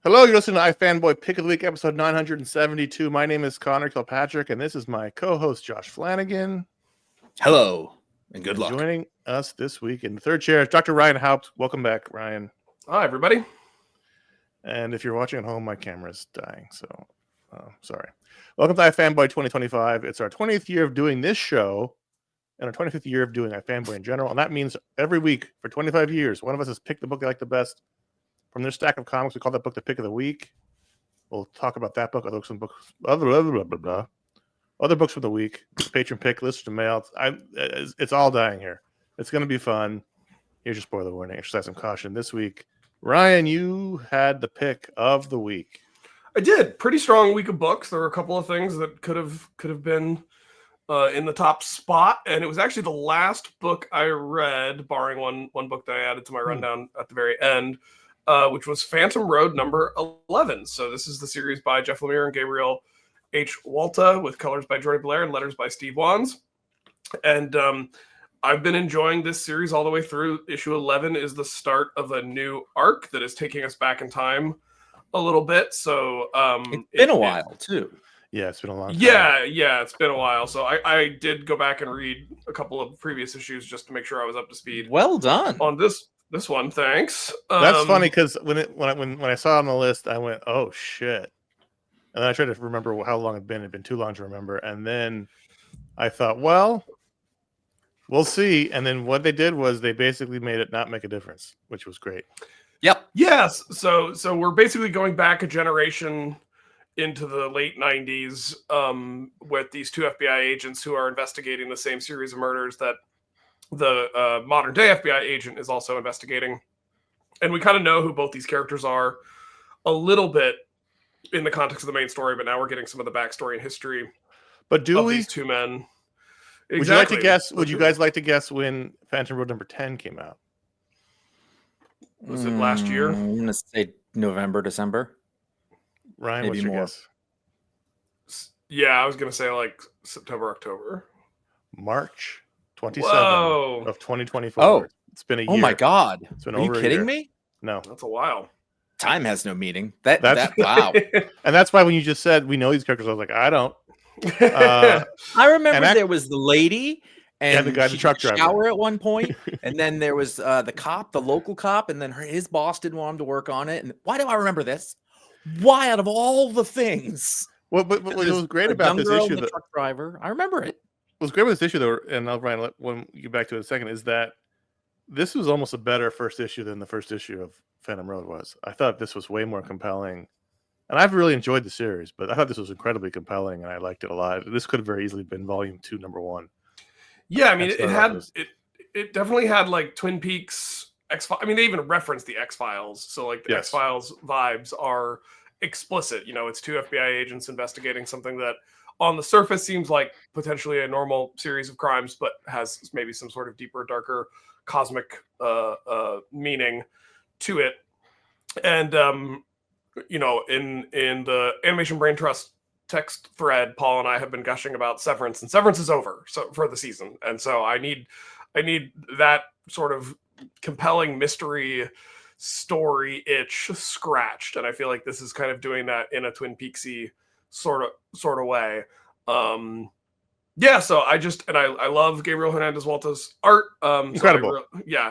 Hello, you're listening to iFanboy Pick of the Week, episode 972. My name is Connor Kilpatrick, and this is my co-host, Josh Flanagan. Hello, and good luck. Joining us this week in the third chair is Dr. Ryan Haupt. Welcome back, Ryan. Hi, everybody. And if you're watching at home, my camera's dying, so sorry. Welcome to iFanboy 2025. It's our 20th year of doing this show, and our 25th year of doing iFanboy in general, and that means every week for 25 years, one of us has picked the book they like the best from their stack of comics. We call that book the Pick of the Week. We'll talk about that book, other books from the week, Patron Pick, Listener Mail. It's all dying here. It's going to be fun. Here's your spoiler warning. Exercise some caution. This week, Ryan, you had the pick of the week. I did. Pretty strong week of books. There were a couple of things that could have been in the top spot, and it was actually the last book I read, barring one book that I added to my rundown at the very end, which was Phantom Road number 11. So this is the series by Jeff Lemire and Gabriel H. Walta, with colors by Jordi Blair and letters by Steve Wands. And I've been enjoying this series all the way through. Issue 11 is the start of a new arc that is taking us back in time a little bit. So it's been a while, too. Yeah, it's been a long time. Yeah, it's been a while. So I did go back and read a couple of previous issues just to make sure I was up to speed. Well done. On this one, thanks. That's funny because when I saw it on the list, I went, "Oh shit!" And then I tried to remember how long it'd been. It'd been too long to remember. And then I thought, well, we'll see. And then what they did was they basically made it not make a difference, which was great. Yep. Yes. So we're basically going back a generation into the late 90s with these two FBI agents who are investigating the same series of murders that the modern day FBI agent is also investigating. And we kind of know who both these characters are a little bit in the context of the main story, but now we're getting some of the backstory and history. But do we? These two men. Exactly. Would you like to guess? Would you guys like to guess when Phantom Road number 10 came out? Was it last year? I'm going to say November, December. Ryan, what's your guess? Yeah, I was going to say like September, October. March 27th of 2024. Oh, it's been a year. Oh my God. It's been Are you over kidding a year. me? No. That's a while. Time has no meaning. That wow. And that's why when you just said we know these characters, I was like, I don't. I remember there was the lady and the guy, the truck driver. Shower at one point, and then there was the cop, the local cop, and then his boss didn't want him to work on it. And why do I remember this? Why, out of all the things? Well, but what was great about this issue, the truck driver, I remember it. What was great with this issue, though, and I'll Ryan, when you get back to it in a second, is that this was almost a better first issue than the first issue of Phantom Road was. I thought this was way more compelling, and I've really enjoyed the series, but I thought this was incredibly compelling, and I liked it a lot. This could have very easily been Volume 2, number 1. Yeah, I mean, it definitely had like Twin Peaks, X-Files. I mean, they even referenced the X-Files, so like the X-Files vibes are explicit. You know, it's two FBI agents investigating something that on the surface seems like potentially a normal series of crimes, but has maybe some sort of deeper, darker cosmic meaning to it. And you know, in the Animation Brain Trust text thread, Paul and I have been gushing about Severance, and Severance is over for the season, and so I need that sort of compelling mystery story itch scratched, and I feel like this is kind of doing that in a Twin Peaksy sort of way. Yeah, so I love Gabriel Hernandez Walta's art. Incredible.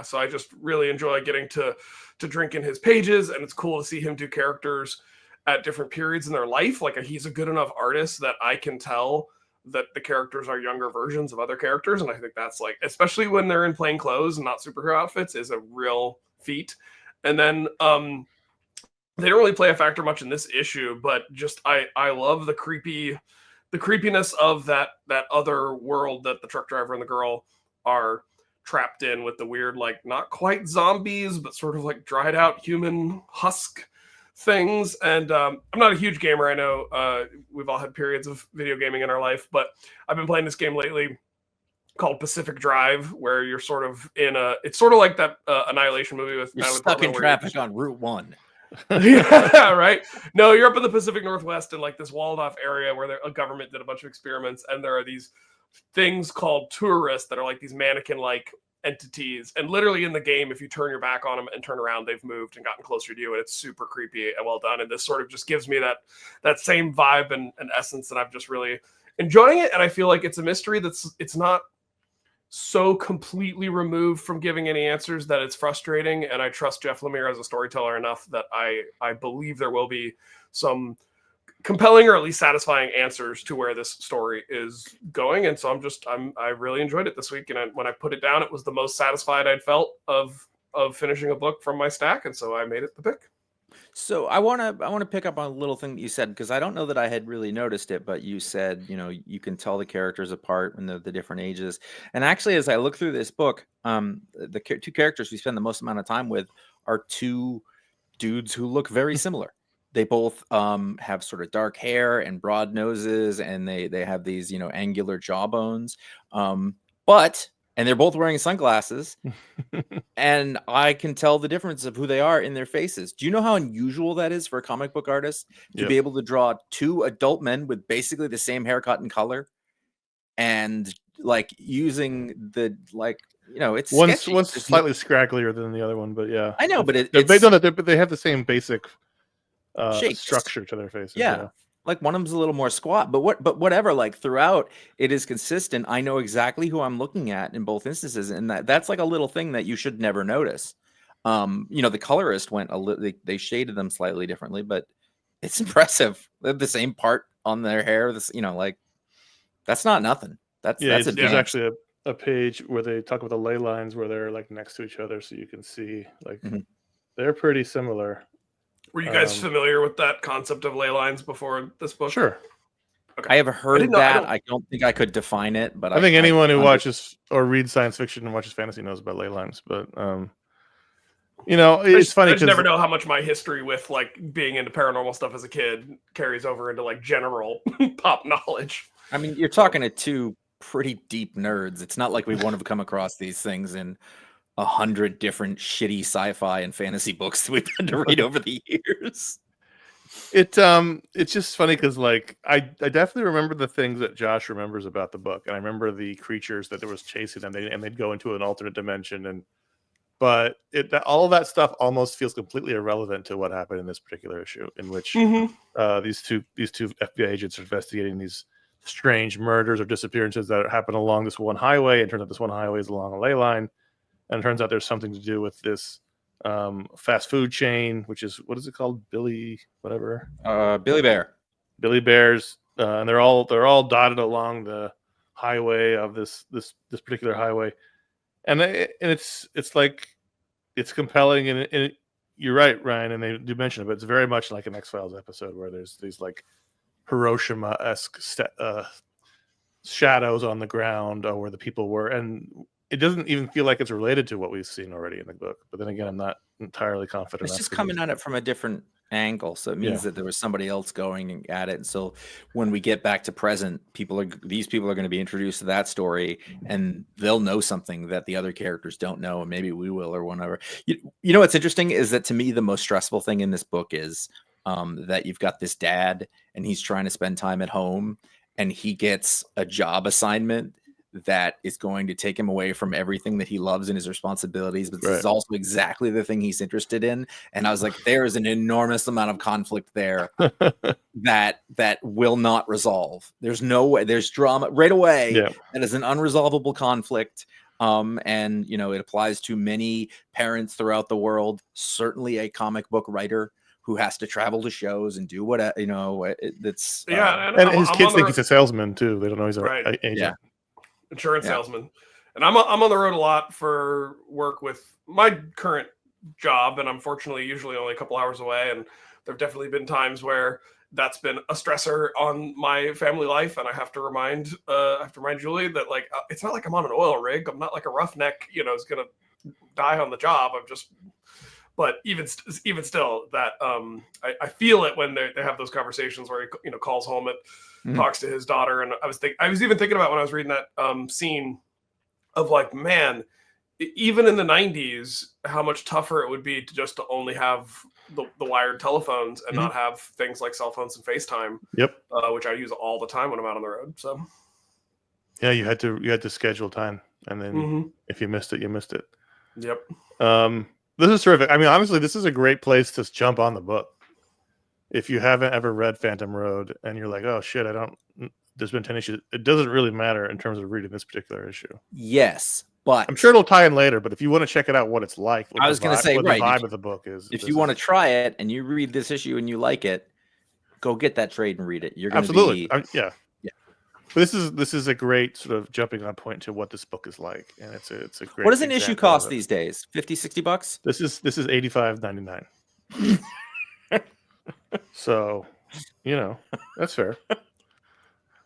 So I just really enjoy getting to drink in his pages, and it's cool to see him do characters at different periods in their life. Like, he's a good enough artist that I can tell that the characters are younger versions of other characters, and I think that's, like, especially when they're in plain clothes and not superhero outfits, is a real feat. And then they don't really play a factor much in this issue, but just I love the creepiness of that other world that the truck driver and the girl are trapped in, with the weird, like, not quite zombies, but sort of like dried out human husk things. And I'm not a huge gamer. I know we've all had periods of video gaming in our life, but I've been playing this game lately called Pacific Drive, where you're sort of it's sort of like that Annihilation movie with you're stuck in traffic on Route 1. Yeah, right. No, you're up in the Pacific Northwest in like this walled off area where a government did a bunch of experiments, and there are these things called tourists that are like these mannequin like entities. And literally in the game, if you turn your back on them and turn around, they've moved and gotten closer to you, and it's super creepy and well done. And this sort of just gives me that same vibe and essence, and I'm just really enjoying it. And I feel like it's a mystery it's not so completely removed from giving any answers that it's frustrating. And I trust Jeff Lemire as a storyteller enough that I believe there will be some compelling or at least satisfying answers to where this story is going. And so I really enjoyed it this week. And when I put it down, it was the most satisfied I'd felt of finishing a book from my stack. And so I made it the pick. So I want to pick up on a little thing that you said, because I don't know that I had really noticed it, but you said, you can tell the characters apart when the different ages. And actually, as I look through this book, the two characters we spend the most amount of time with are two dudes who look very similar. They both have sort of dark hair and broad noses, and they have these, angular jawbones. And they're both wearing sunglasses, and I can tell the difference of who they are in their faces. Do you know how unusual that is for a comic book artist to be able to draw two adult men with basically the same haircut and color, and like using the it's one's sketchy. slightly scragglier than the other one, but yeah, I know, but they have the same basic shapes. Structure to their faces. Yeah. Like one of them's a little more squat, but whatever, like throughout it is consistent. I know exactly who I'm looking at in both instances. And that's like a little thing that you should never notice. The colorist went they shaded them slightly differently, but it's impressive. They have the same part on their hair. That's not nothing. That's there's actually a page where they talk about the ley lines where they're like next to each other. So you can see they're pretty similar. Were you guys familiar with that concept of ley lines before this book? Sure. Okay. I have heard that. I don't think I could define it, but I think anyone who watches or reads science fiction and watches fantasy knows about ley lines. But it's funny. I just never know how much my history with like being into paranormal stuff as a kid carries over into like general pop knowledge. I mean, you're talking to two pretty deep nerds. It's not like we want to come across these things in 100 different shitty sci-fi and fantasy books that we've had to read over the years. It's just funny because like I definitely remember the things that Josh remembers about the book, and I remember the creatures that there was chasing them, and they'd go into an alternate dimension, but all of that stuff almost feels completely irrelevant to what happened in this particular issue, in which these two FBI agents are investigating these strange murders or disappearances that happen along this one highway. And it turns out this one highway is along a ley line. And it turns out there's something to do with this fast food chain, which is, what is it called? Billy Bear. Billy Bears, and they're all dotted along the highway of this particular highway, and it's like it's compelling, and you're right, Ryan, and they do mention it, but it's very much like an X-Files episode where there's these like Hiroshima-esque shadows on the ground where the people were, and it doesn't even feel like it's related to what we've seen already in the book. But then again, I'm not entirely confident. It's just coming at it from a different angle. So it means that there was somebody else going at it. And so when we get back to present, these people are going to be introduced to that story, and they'll know something that the other characters don't know. And maybe we will, or whatever. You know, what's interesting is that to me, the most stressful thing in this book is that you've got this dad and he's trying to spend time at home, and he gets a job assignment that is going to take him away from everything that he loves and his responsibilities, but this is also exactly the thing he's interested in. And I was like, there is an enormous amount of conflict there that will not resolve. There's no way. There's drama right away. That is an unresolvable conflict. And it applies to many parents throughout the world. Certainly a comic book writer who has to travel to shows and do what that's and his kids think he's a salesman too. They don't know he's an agent. Insurance salesman. And I'm on the road a lot for work with my current job, and I'm fortunately usually only a couple hours away, and there have definitely been times where that's been a stressor on my family life, and I have to remind Julie that like it's not like I'm on an oil rig. I'm not like a roughneck, is gonna die on the job. But even still, that I feel it when they have those conversations where he calls home talks to his daughter, and I was even thinking about when I was reading that scene of like, man, even in the 90s, how much tougher it would be to only have the wired telephones and not have things like cell phones and FaceTime. Which I use all the time when I'm out on the road. So yeah, you had to schedule time. And then if you missed it, you missed it. Yep. This is terrific. I mean, honestly, this is a great place to jump on the book. If you haven't ever read Phantom Road and you're like, oh shit, there's been 10 issues. It doesn't really matter in terms of reading this particular issue. Yes, but I'm sure it'll tie in later. But if you want to check it out, what it's like, I was going to say, what right, the vibe of the book is. If you want to try it and you read this issue and you like it, go get that trade and read it. You're going to absolutely, yeah. But this is a great sort of jumping on point to what this book is like, and it's a great. What does an issue cost these days? $50-$60? This is $85.99. So, that's fair.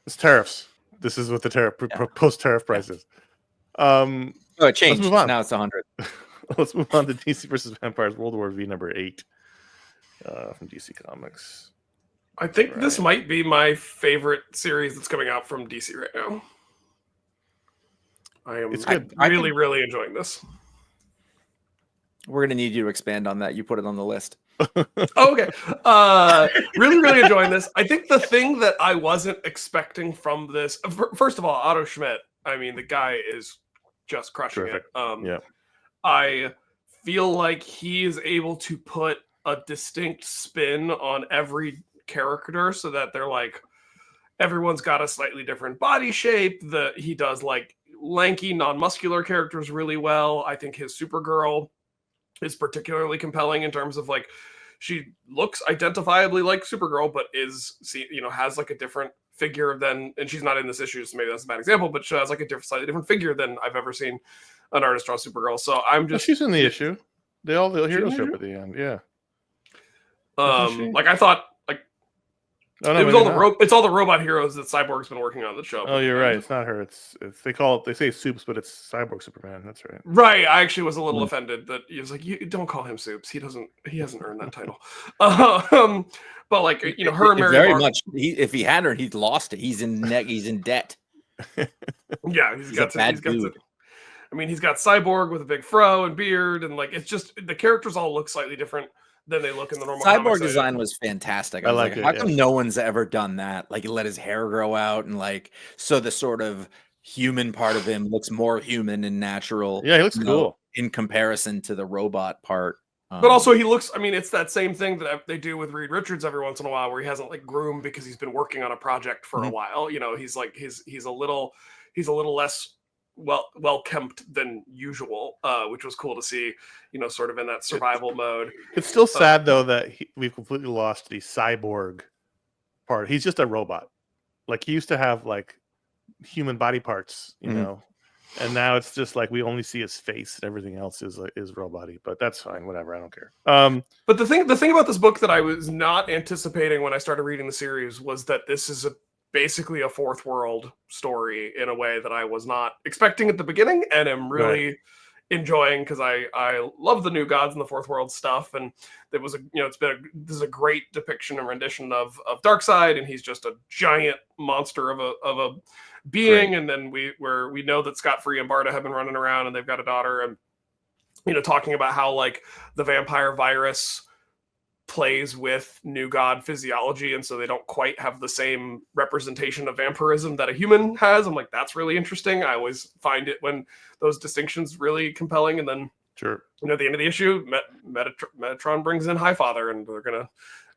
It's tariffs. This is what the post-tariff price is. Oh, it changed. Let's move on. Now it's 100. Let's move on to DC versus Vampires World War V number 8 from DC Comics. I think this might be my favorite series that's coming out from DC right now. I'm really enjoying this. We're going to need you to expand on that. You put it on the list. Okay. Really enjoying this. I think the thing that I wasn't expecting from this, first of all, Otto Schmidt, I mean, the guy is just crushing it. I feel like he is able to put a distinct spin on every character so that they're like, everyone's got a slightly different body shape. He does like lanky, non-muscular characters really well. I think his Supergirl is particularly compelling in terms of like, she looks identifiably like Supergirl, but has like a different figure than, and she's not in this issue, so maybe that's a bad example, but she has like a slightly different figure than I've ever seen an artist draw Supergirl. So I'm just, she's in the issue. The heroes show up at the end. Yeah. Like I thought, like it's all the robot heroes that Cyborg's been working on that show. Oh, you're right. It's not her. It's they say Soups, but it's Cyborg Superman. That's right. Right. I actually was a little offended that he was like, you don't call him Soups. He hasn't earned that title. But like, her and Mary very much. If he hadn't, he'd lost it. He's in debt. Yeah, he's got Cyborg with a big fro and beard, and like it's just the characters all look slightly different than they look in the normal Cyborg design was fantastic. I was like, how come no one's ever done that? Like, he let his hair grow out, and like, so the sort of human part of him looks more human and natural. Yeah, he looks cool in comparison to the robot part. But also he looks, I mean, it's that same thing that they do with Reed Richards every once in a while, where he hasn't like groomed because he's been working on a project for a while. He's like, he's a little less well kempt than usual, which was cool to see, sort of in that survival mode. It's still sad though that we've completely lost the cyborg part. He's just a robot. Like, he used to have like human body parts, and now it's just like we only see his face and everything else is robot-y. But that's fine, whatever. I don't care. But the thing about this book that I was not anticipating when I started reading the series was that this is basically a fourth world story in a way that I was not expecting at the beginning, and am really enjoying, because I love the New Gods and the fourth world stuff, and it was this is a great depiction and rendition of Darkseid, and he's just a giant monster of a being. And then we know that Scott Free and Barda have been running around, and they've got a daughter, and talking about how like the vampire virus plays with New God physiology, and so they don't quite have the same representation of vampirism that a human has. I'm like, that's really interesting. I always find it when those distinctions really compelling. And then at the end of the issue, Metatron brings in Highfather, and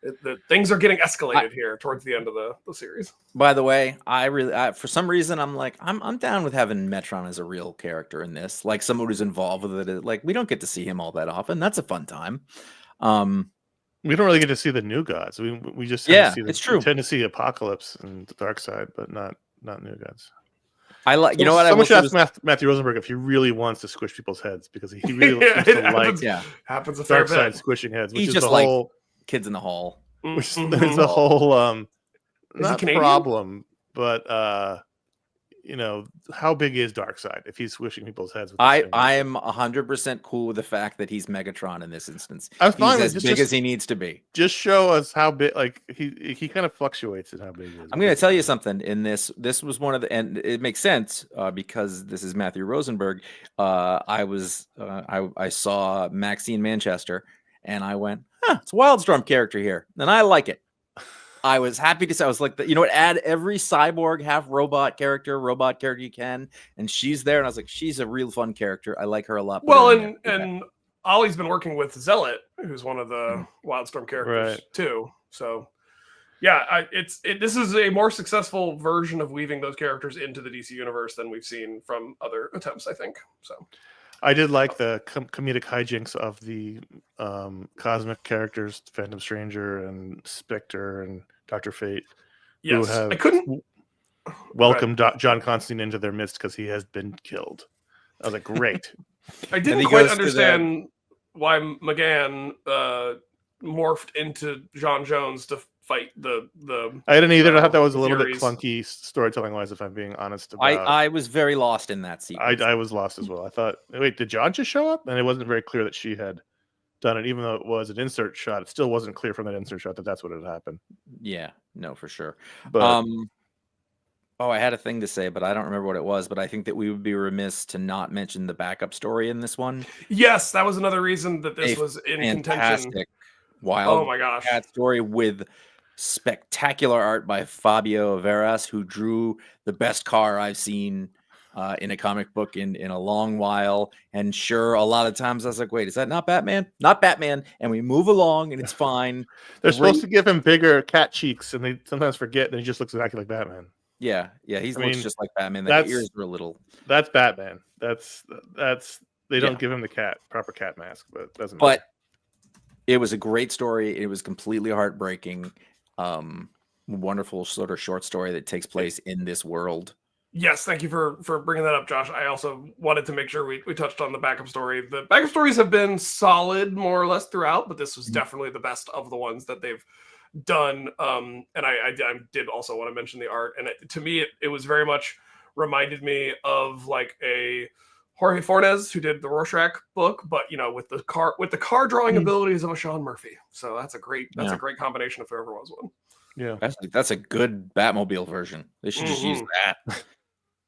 the things are getting escalated here towards the end of the series. By the way, I for some reason I'm like, I'm down with having Metron as a real character in this, like someone who's involved with it. Like, we don't get to see him all that often. That's a fun time. We don't really get to see the New Gods. We just it's true. We tend to see Apocalypse and the Darkseid, but not New Gods. I like, you know what? Someone should ask Matthew Rosenberg if he really wants to squish people's heads, because he really happens a fair bit. Darkseid squishing heads, which He's is just the like whole Kids in the Hall. Which there's a whole not problem, but how big is Darkseid if he's squishing people's heads? With I am 100% cool with the fact that he's Megatron in this instance. I'm fine he's as big as he needs to be. Just show us how big. Like, he kind of fluctuates in how big he is. I'm going to tell you something. In this was one of the, and it makes sense because this is Matthew Rosenberg. I saw Maxine Manchester, and I went, it's a Wildstorm character here, and I like it. I was happy to say, I was like, you know what? Add every cyborg, half robot character you can, and she's there. And I was like, she's a real fun character. I like her a lot. Well, and Ollie's been working with Zealot, who's one of the Wildstorm characters too. So, yeah, this is a more successful version of weaving those characters into the DC universe than we've seen from other attempts, I think. So, I did like the comedic hijinks of the cosmic characters, Phantom Stranger and Spectre and Dr. Fate. Yes, who have I couldn't welcome John Constantine into their midst because he has been killed. I was like, great. I didn't quite understand why McGann morphed into John Jones to fight the. I didn't either. I thought that was a little bit clunky storytelling wise, if I'm being honest. I was very lost in that sequence. I was lost as well. I thought, wait, did John just show up? And it wasn't very clear that she had done it, even though it was an insert shot. It still wasn't clear from that insert shot that that's what had happened. Yeah, no, for sure. But I had a thing to say, but I don't remember what it was. But I think that we would be remiss to not mention the backup story in this one. Yes, that was another reason that this was in contention. Wild, oh my gosh, cat story with spectacular art by Fabio Veras, who drew the best car I've seen in a comic book in a long while. And sure, a lot of times I was like, wait, is that not Batman? Not Batman. And we move along and it's fine. They're supposed to give him bigger cat cheeks, and they sometimes forget that he just looks exactly like Batman. Yeah, he looks just like Batman. The ears are a little. That's Batman. That's they don't give him the proper cat mask, but it doesn't matter. It was a great story. It was completely heartbreaking. Wonderful sort of short story that takes place in this world. Yes, thank you for bringing that up, Josh. I also wanted to make sure we touched on the backup story. The backup stories have been solid more or less throughout, but this was definitely the best of the ones that they've done. And I did also want to mention the art, and to me it was very much reminded me of like a Jorge Fornes who did the Rorschach book, but with the car drawing abilities of a Sean Murphy. So that's a great combination if there ever was one. Yeah, that's a good Batmobile version. They should just use that.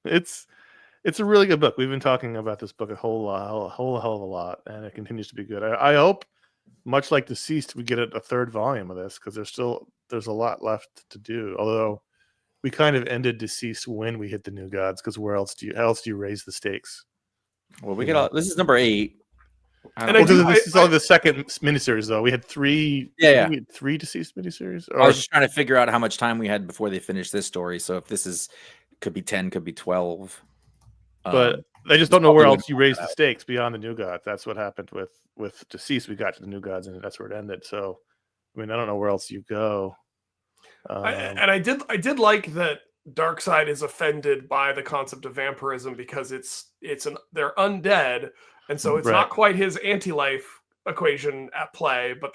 It's a really good book. We've been talking about this book a whole hell of a lot, and it continues to be good. I hope, much like Deceased, we get a third volume of this because there's a lot left to do. Although we kind of ended Deceased when we hit the New Gods, because how else do you raise the stakes? Well, this is number 8. This is only the second miniseries, though. We had 3. Yeah. We had 3 Deceased miniseries. I was just trying to figure out how much time we had before they finished this story. So if this could be 10, could be 12. But I just don't know where else you raise the stakes beyond the New Gods. That's what happened with Deceased. We got to the New Gods, and that's where it ended. So, I mean, I don't know where else you go. I did like that Darkseid is offended by the concept of vampirism because they're undead, and so it's not quite his anti-life equation at play, but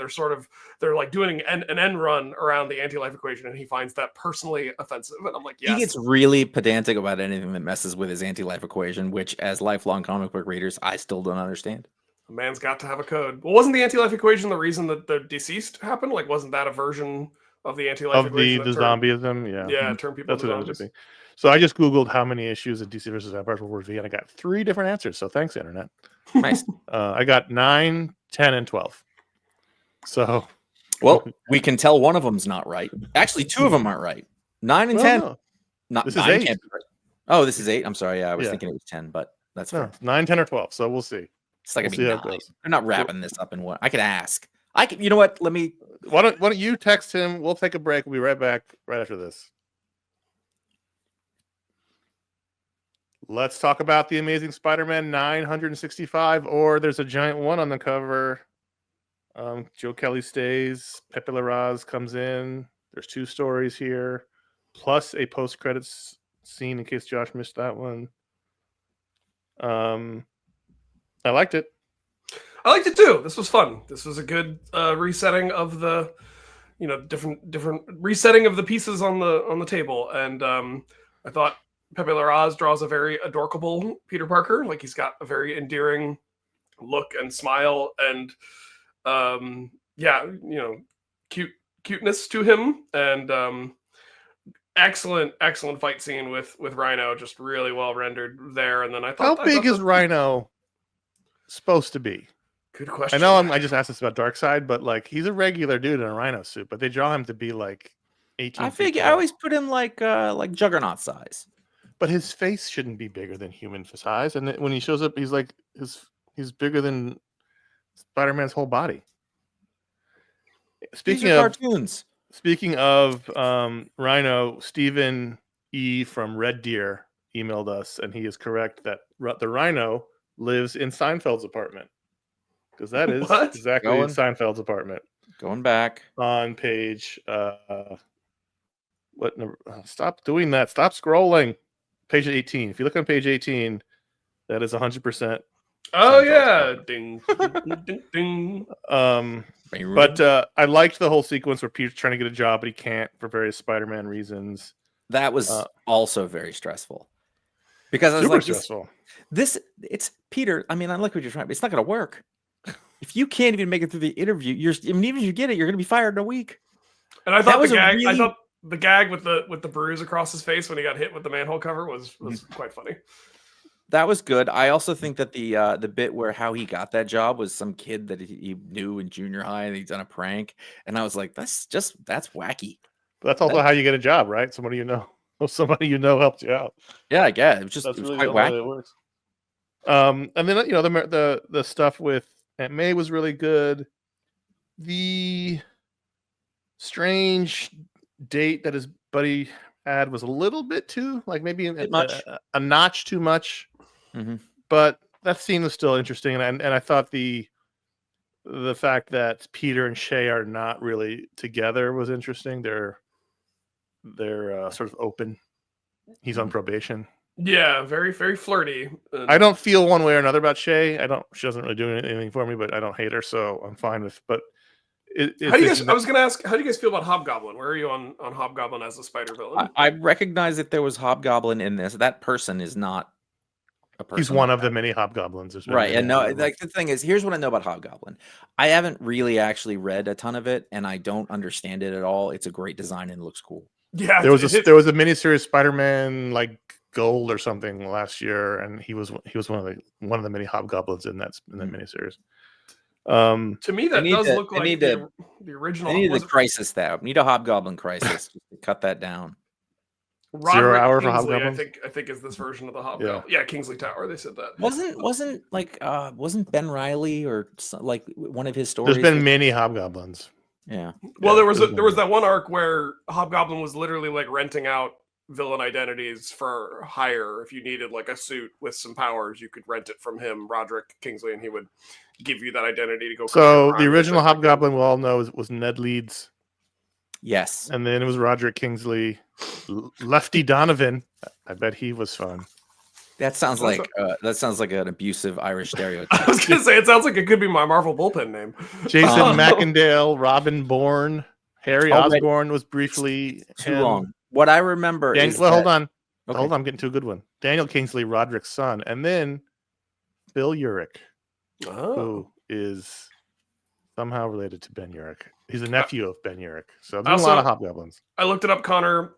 they're like doing an end run around the anti-life equation, and he finds that personally offensive. And I'm like, yes. He gets really pedantic about anything that messes with his anti-life equation, which as lifelong comic book readers, I still don't understand. A man's got to have a code. Well, wasn't the anti-life equation the reason that the Deceased happened? Like, wasn't that a version of the anti-life equation? The zombieism? Yeah, turn people into zombies. So I just Googled how many issues of DC versus Vampires World War V, and I got 3 different answers. So thanks, Internet. Nice. I got 9, 10, and 12. So, well, we can tell one of them's not right. Actually, 2 of them aren't right. 9 and 10. No. Not this is 9 8. Can't be right. Oh, this is 8. I'm sorry. Yeah, I was thinking it was 10, but that's fine. 9, 10, or 12. So we'll see. It's like we'll 9. They're not wrapping this up in one. I could ask. You know what? Let me. Why don't you text him? We'll take a break. We'll be right back right after this. Let's talk about the Amazing Spider-Man 965, or there's a giant 1 on the cover. Joe Kelly stays. Pepe Larraz comes in. There's 2 stories here, plus a post-credits scene in case Josh missed that one. I liked it. I liked it too. This was fun. This was a good resetting of the, different resetting of the pieces on the table, and I thought Pepe Larraz draws a very adorable Peter Parker. Like, he's got a very endearing look and smile, and cuteness to him, and excellent fight scene with Rhino, just really well rendered there. And then I thought, how big is Rhino supposed to be? Good question. I know I just asked this about Darkseid, but like, he's a regular dude in a Rhino suit, but they draw him to be like 18 I feet figure I tall. always put him like Juggernaut size. But his face shouldn't be bigger than human size, and when he shows up, he's like he's bigger than Spider-Man's whole body. These are cartoons. Speaking of Rhino, Stephen E from Red Deer emailed us, and he is correct that the Rhino lives in Seinfeld's apartment, because that is exactly Seinfeld's apartment. Going back on page stop doing that. Stop scrolling. Page 18. If you look on page 18, that is 100%. Oh yeah. Ding, ding, ding, ding. But I liked the whole sequence where Peter's trying to get a job, but he can't for various Spider-Man reasons. That was also very stressful. Because I was super like, stressful. It's Peter. I mean, I like what you're trying, but it's not going to work. If you can't even make it through the interview, even if you get it, you're going to be fired in a week. And I thought the gag with the bruise across his face when he got hit with the manhole cover was quite funny. That was good. I also think that the bit where how he got that job was some kid that he knew in junior high and he'd done a prank, and I was like, that's wacky. But that's also how you get a job, right? Somebody you know helps you out. Yeah, I guess it was really quite wacky. It works. And then the stuff with Aunt May was really good. The strange date that his buddy had was a little bit too, like maybe a notch too much. Mm-hmm. But that scene was still interesting, and I thought the fact that Peter and Shay are not really together was interesting. They're sort of open. He's on probation. Yeah, very, very flirty. I don't feel one way or another about Shay. She doesn't really do anything for me, but I don't hate her, so I'm fine with. But I was going to ask, how do you guys feel about Hobgoblin? Where are you on Hobgoblin as a spider villain? I recognize that there was Hobgoblin in this. That person is not a person. He's one of the many Hobgoblins, right? And no, like the thing is, here's what I know about Hobgoblin. I haven't really actually read a ton of it, and I don't understand it at all. It's a great design and it looks cool. Yeah, there was a miniseries Spider-Man like Gold or something last year, and he was one of the many Hobgoblins in that miniseries. To me, that does look like the original. I need a crisis though. Need a Hobgoblin crisis. Cut that down. Roderick 0 hour for Kingsley, Hobgoblins. I think is this version of the Hobgoblin. Yeah, Kingsley Tower. They said that. Wasn't Ben Reilly or like one of his stories? There's been many Hobgoblins. Yeah. Well, there was that one arc where Hobgoblin was literally like renting out villain identities for hire. If you needed like a suit with some powers, you could rent it from him, Roderick Kingsley, and he would give you that identity to go. So the original Hobgoblin we all know was Ned Leeds. Yes. And then it was Roderick Kingsley. Lefty Donovan. I bet he was fun. That sounds like an abusive Irish stereotype. I was gonna say it sounds like it could be my Marvel bullpen name. Jason McIndale, Robin Bourne, Harry Osborn was briefly too long. What I remember is hold on. Okay. Hold on, I'm getting to a good one. Daniel Kingsley, Roderick's son, and then Bill Urich, who is somehow related to Ben Urich. He's a nephew of Ben Urich. So there's a lot of Hobgoblins. I looked it up, Connor.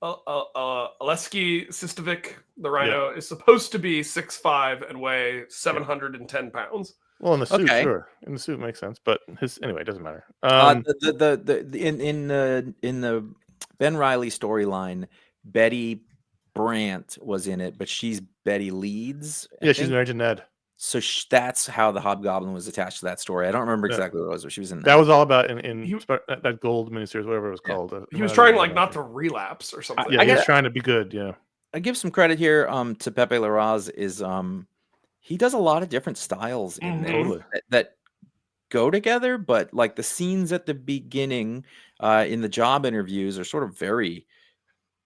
Oleski Sistovic, the Rhino, is supposed to be 6'5" and weigh 710 pounds. Well, in the suit, sure. In the suit makes sense, but anyway, it doesn't matter. In the Ben Reilly storyline, Betty Brant was in it, but she's Betty Leeds. She's married to Ned. So that's how the Hobgoblin was attached to that story. I don't remember exactly what it was, but she was in that. That was all about in that Gold miniseries, whatever it was called. He was trying not to relapse or something. He was trying to be good. Yeah. I give some credit here to Pepe Larraz. He does a lot of different styles in there that go together, but like the scenes at the beginning in the job interviews are sort of very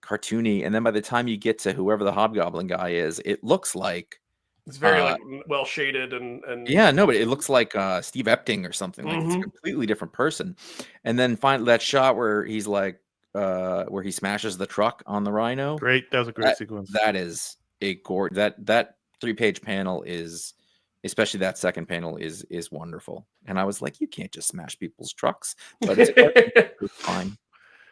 cartoony, and then by the time you get to whoever the Hobgoblin guy is, it looks like it's very well shaded and but it looks like Steve Epting or something. Like it's a completely different person. And then finally that shot where he's like where he smashes the truck on the Rhino. Great, that was a great sequence. That is a that 3-page panel is, especially that second panel, is wonderful. And I was like, you can't just smash people's trucks, but it's fine.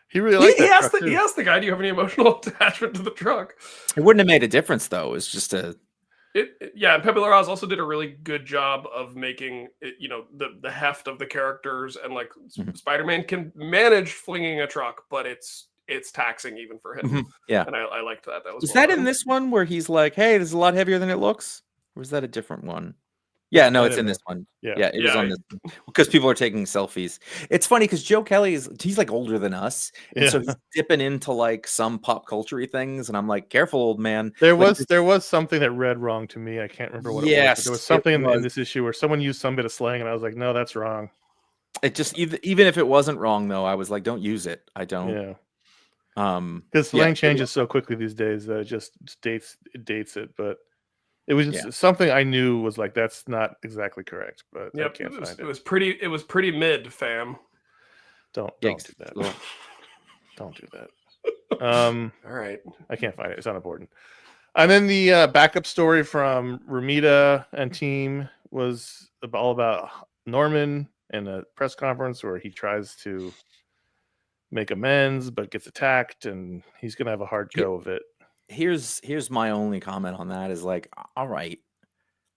He really liked he asked the guy, do you have any emotional attachment to the truck? It wouldn't have made a difference though. It's just a Yeah, and Pepe Larraz also did a really good job of making it, the heft of the characters, and like Spider-Man can manage flinging a truck, but it's taxing even for him. Yeah, and I liked that. That was that in this one where he's like, "Hey, this is a lot heavier than it looks," or was that a different one? Yeah, no, it's in this one. Yeah, it was on this because people are taking selfies. It's funny because Joe Kelly he's like older than us, and so he's dipping into like some pop culture-y things, and I'm like, careful, old man. There was something that read wrong to me. I can't remember what it was. But there was something in this issue where someone used some bit of slang, and I was like, no, that's wrong. It just even if it wasn't wrong though, I was like, don't use it. I don't. Yeah. Because slang changes so quickly these days that it just dates it, but. It was just something I knew was like that's not exactly correct, but I can't find it. It was pretty mid, fam. Don't do that. Don't do that. All right. I can't find it. It's not important. And then the backup story from Ramita and team was all about Norman in a press conference where he tries to make amends but gets attacked, and he's gonna have a hard go of it. Here's my only comment on that is like, all right,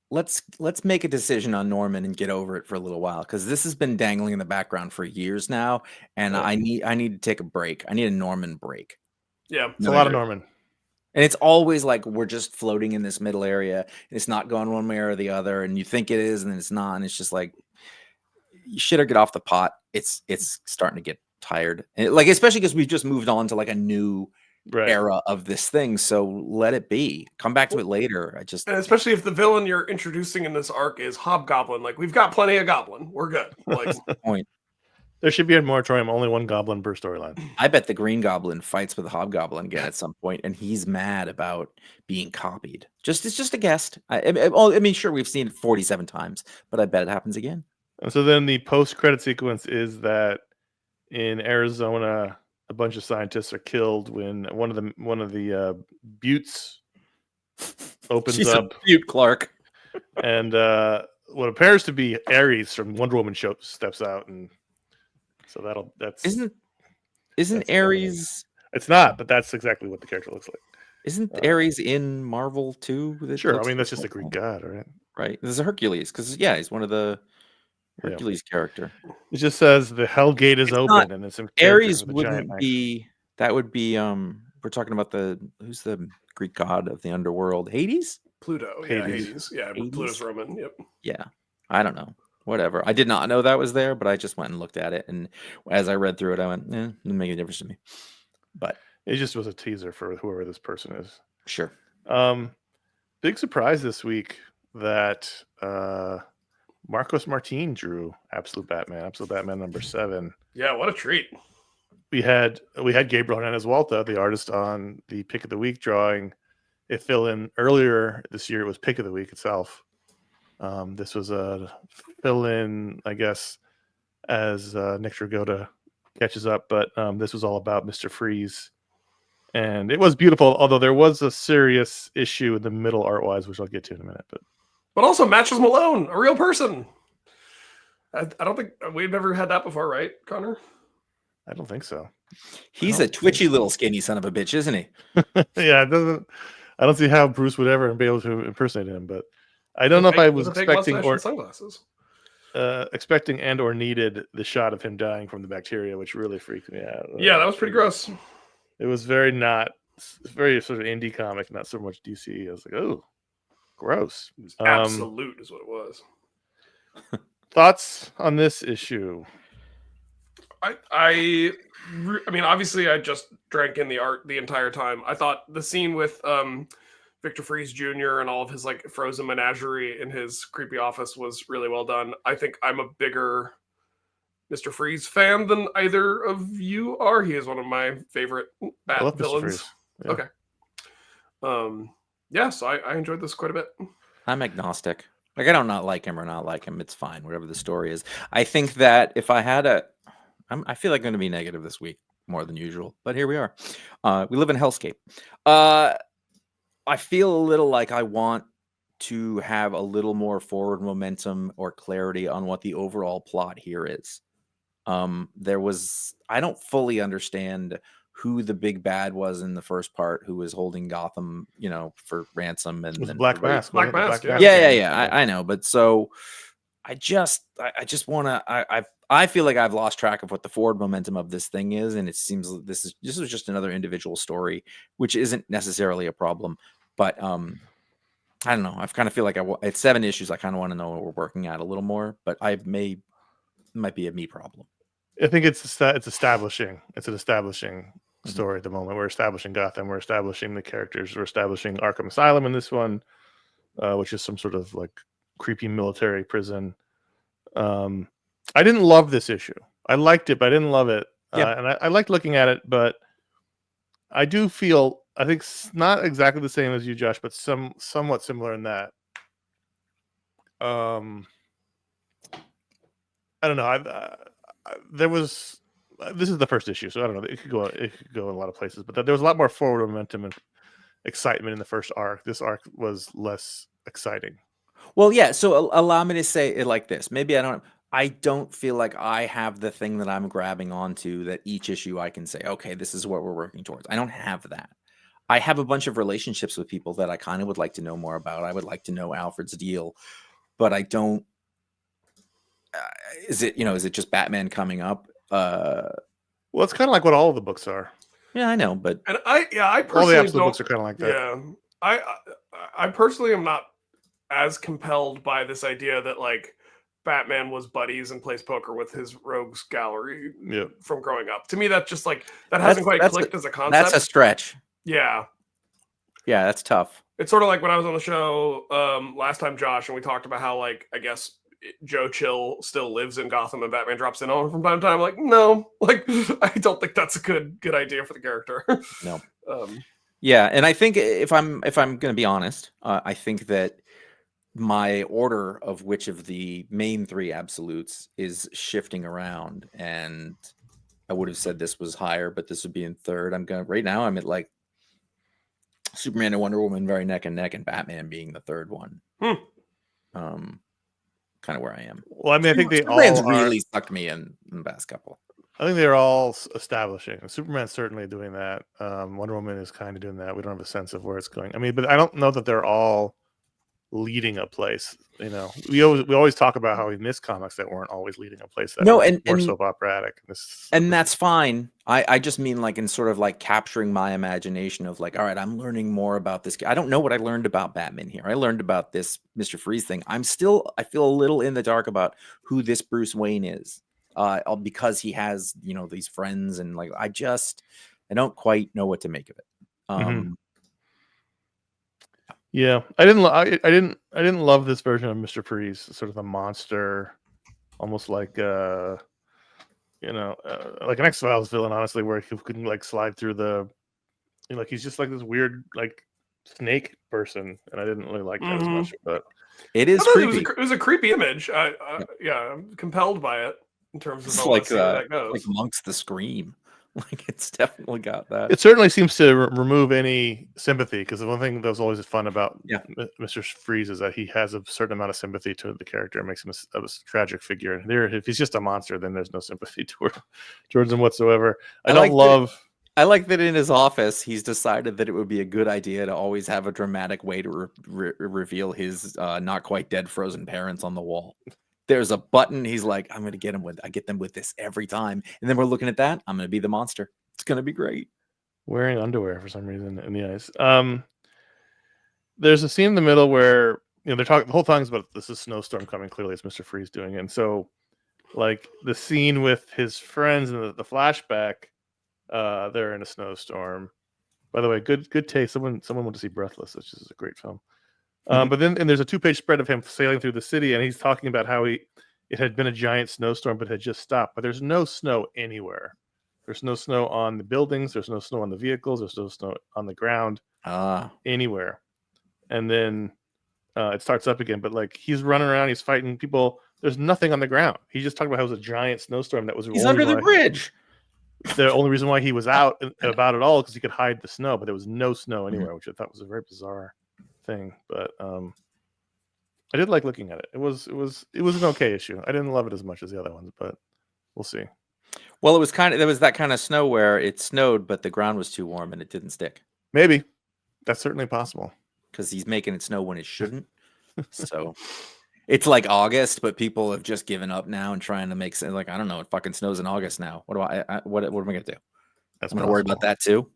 let's make a decision on Norman and get over it for a little while, because this has been dangling in the background for years now, and I need to take a break. I need a Norman break. Yeah, it's a lot of Norman, and it's always like we're just floating in this middle area, and it's not going one way or the other, and you think it is, and then it's not, and it's just like you should get off the pot. It's starting to get tired, and like especially because we've just moved on to like a new era of this thing, so let it be. Come back to it later. And especially if the villain you're introducing in this arc is Hobgoblin, like we've got plenty of Goblin. We're good. Like point. There should be a moratorium, only one Goblin per storyline. I bet the Green Goblin fights with the Hobgoblin again at some point, and he's mad about being copied. It's just a guess. I mean, sure, we've seen it 47 times, but I bet it happens again. And so then the post-credit sequence is that in Arizona, a bunch of scientists are killed when one of the buttes opens up. A butte, Clark. And what appears to be Ares from Wonder Woman steps out, and so that's isn't Ares? It's not, but that's exactly what the character looks like. Isn't Ares in Marvel too? Sure, I mean that's just a Greek god, right? Right. This is Hercules because he's one of the Hercules character. It just says the Hell Gate is open, and it's Ares wouldn't be. That would be. We're talking about who's the Greek god of the underworld? Hades. Pluto. Hades. Yeah, Hades? Pluto's Roman. Yep. Yeah, I don't know. Whatever. I did not know that was there, but I just went and looked at it, and as I read through it, I went, "It doesn't make a difference to me." But it just was a teaser for whoever this person is. Sure. Big surprise this week that Marcos Martin drew Absolute Batman number 7. Yeah, what a treat. We had Gabriel Hernandez-Walta, the artist, on the Pick of the Week drawing. It fill in earlier this year. It was Pick of the Week itself. This was a fill in, I guess, as Nick Dragotta catches up. But this was all about Mr. Freeze, and it was beautiful. Although there was a serious issue in the middle art wise, which I'll get to in a minute. But also Matches Malone, a real person. I don't think we've never had that before, right, Connor? I don't think so. He's a twitchy little skinny son of a bitch, isn't he? Yeah, I don't see how Bruce would ever be able to impersonate him, but I don't know if I was expecting or sunglasses. Expecting and or needed the shot of him dying from the bacteria, which really freaked me out. Yeah, that was pretty gross. It was very sort of indie comic, not so much DC. I was like, oh, gross. It was absolute is what it was. Thoughts on this issue? I mean, obviously, I just drank in the art the entire time. I thought the scene with Victor Freeze Jr. and all of his like frozen menagerie in his creepy office was really well done. I think I'm a bigger Mr. Freeze fan than either of you are. He is one of my favorite Bat villains. Yeah. Okay. So I enjoyed this quite a bit. I'm agnostic. Like I don't not like him or not like him. It's fine, whatever the story is. I think that if I had I feel like I'm going to be negative this week more than usual, but here we are. We live in a hellscape. I feel a little like I want to have a little more forward momentum or clarity on what the overall plot here is. I don't fully understand who the big bad was in the first part, who was holding Gotham, for ransom, and It was then Black everybody- Mask. Black wasn't it? Mask, Yeah. I know, but so I just want to. I feel like I've lost track of what the forward momentum of this thing is, and it seems this is just another individual story, which isn't necessarily a problem. But I don't know. I kind of feel like it's 7 issues. I kind of want to know what we're working at a little more, but it might be a me problem. I think it's establishing. It's an establishing story at the moment. We're establishing Gotham. We're establishing the characters. We're establishing Arkham Asylum in this one, which is some sort of like creepy military prison. I didn't love this issue. I liked it, but I didn't love it. Yeah. And I liked looking at it, but I do feel, I think it's not exactly the same as you, Josh, but somewhat similar in that. I don't know. There was, this is the first issue, so I don't know. It could go in a lot of places, but there was a lot more forward momentum and excitement in the first arc. This arc was less exciting. Well, yeah. So allow me to say it like this. Maybe I don't feel like I have the thing that I'm grabbing onto that each issue I can say, okay, this is what we're working towards. I don't have that. I have a bunch of relationships with people that I kind of would like to know more about. I would like to know Alfred's deal, but I don't. Is it just Batman coming up? Well, it's kind of like what all of the books are. Yeah, I know, but I personally all the absolute books are kind of like that. Yeah, I personally am not as compelled by this idea that like Batman was buddies and plays poker with his rogues gallery from growing up. To me, that's just like that hasn't quite clicked as a concept. That's a stretch. Yeah, that's tough. It's sort of like when I was on the show last time, Josh, and we talked about how like I guess Joe Chill still lives in Gotham and Batman drops in on him from time to time. Like, no, like I don't think that's a good idea for the character. No. Yeah, and I think if I'm going to be honest, I think that my order of which of the main 3 absolutes is shifting around, and I would have said this was higher, but this would be in 3rd. Right now I'm at like Superman and Wonder Woman very neck and neck, and Batman being the 3rd one. Kind of where I am. Well, I mean, I think they Superman's all really sucked me in the past couple. I think they're all establishing. Superman's certainly doing that. Wonder Woman is kind of doing that. We don't have a sense of where it's going. I mean, but I don't know that they're all leading a place. We always talk about how we miss comics that weren't always leading a place. That more soap operatic. And that's fine. I just mean like in sort of like capturing my imagination of like, all right, I'm learning more about this. I don't know what I learned about Batman here. I learned about this Mr. Freeze thing. I feel a little in the dark about who this Bruce Wayne is. Because he has, these friends, and like I don't quite know what to make of it. Yeah, I didn't love this version of Mr. Freeze, sort of a monster, almost like like an X-Files villain, honestly, where he couldn't like slide through the, like he's just like this weird like snake person, and I didn't really like that as much. But it is creepy. It was a creepy image. I'm compelled by it in terms of how that goes. Like Monk's The Scream. Like it's definitely got that. It certainly seems to remove any sympathy, because the one thing that was always fun about Mr. Freeze is that he has a certain amount of sympathy to the character. It makes him a tragic figure. And if he's just a monster, then there's no sympathy towards him whatsoever. I like that in his office, he's decided that it would be a good idea to always have a dramatic way to reveal his not quite dead frozen parents on the wall. There's a button. He's like, I'm going to get them with. I get them with this every time. And then we're looking at that. I'm going to be the monster. It's going to be great. Wearing underwear for some reason in the ice. There's a scene in the middle where they're talking. The whole time is about this is snowstorm coming. Clearly, it's Mr. Freeze doing it. And so, like the scene with his friends and the flashback, they're in a snowstorm. By the way, good taste. Someone went to see Breathless, which is a great film. But then there's a 2-page spread of him sailing through the city, and he's talking about how it had been a giant snowstorm, but had just stopped. But there's no snow anywhere. There's no snow on the buildings. There's no snow on the vehicles. There's no snow on the ground anywhere. And then it starts up again. But like he's running around, he's fighting people. There's nothing on the ground. He's just talking about how it was a giant snowstorm that was. He's under the bridge. The only reason why he was out about it all because he could hide the snow, but there was no snow anywhere, which I thought was a very bizarre thing. But I did like looking at it. It was an okay issue. I didn't love it as much as the other ones, but we'll see. Well, it was there was that kind of snow where it snowed, but the ground was too warm and it didn't stick. Maybe that's certainly possible because he's making it snow when it shouldn't. So it's like August, but people have just given up now and trying to make sense. Like, I don't know, it fucking snows in August now. What what am I gonna do? that's I'm gonna worry about that too.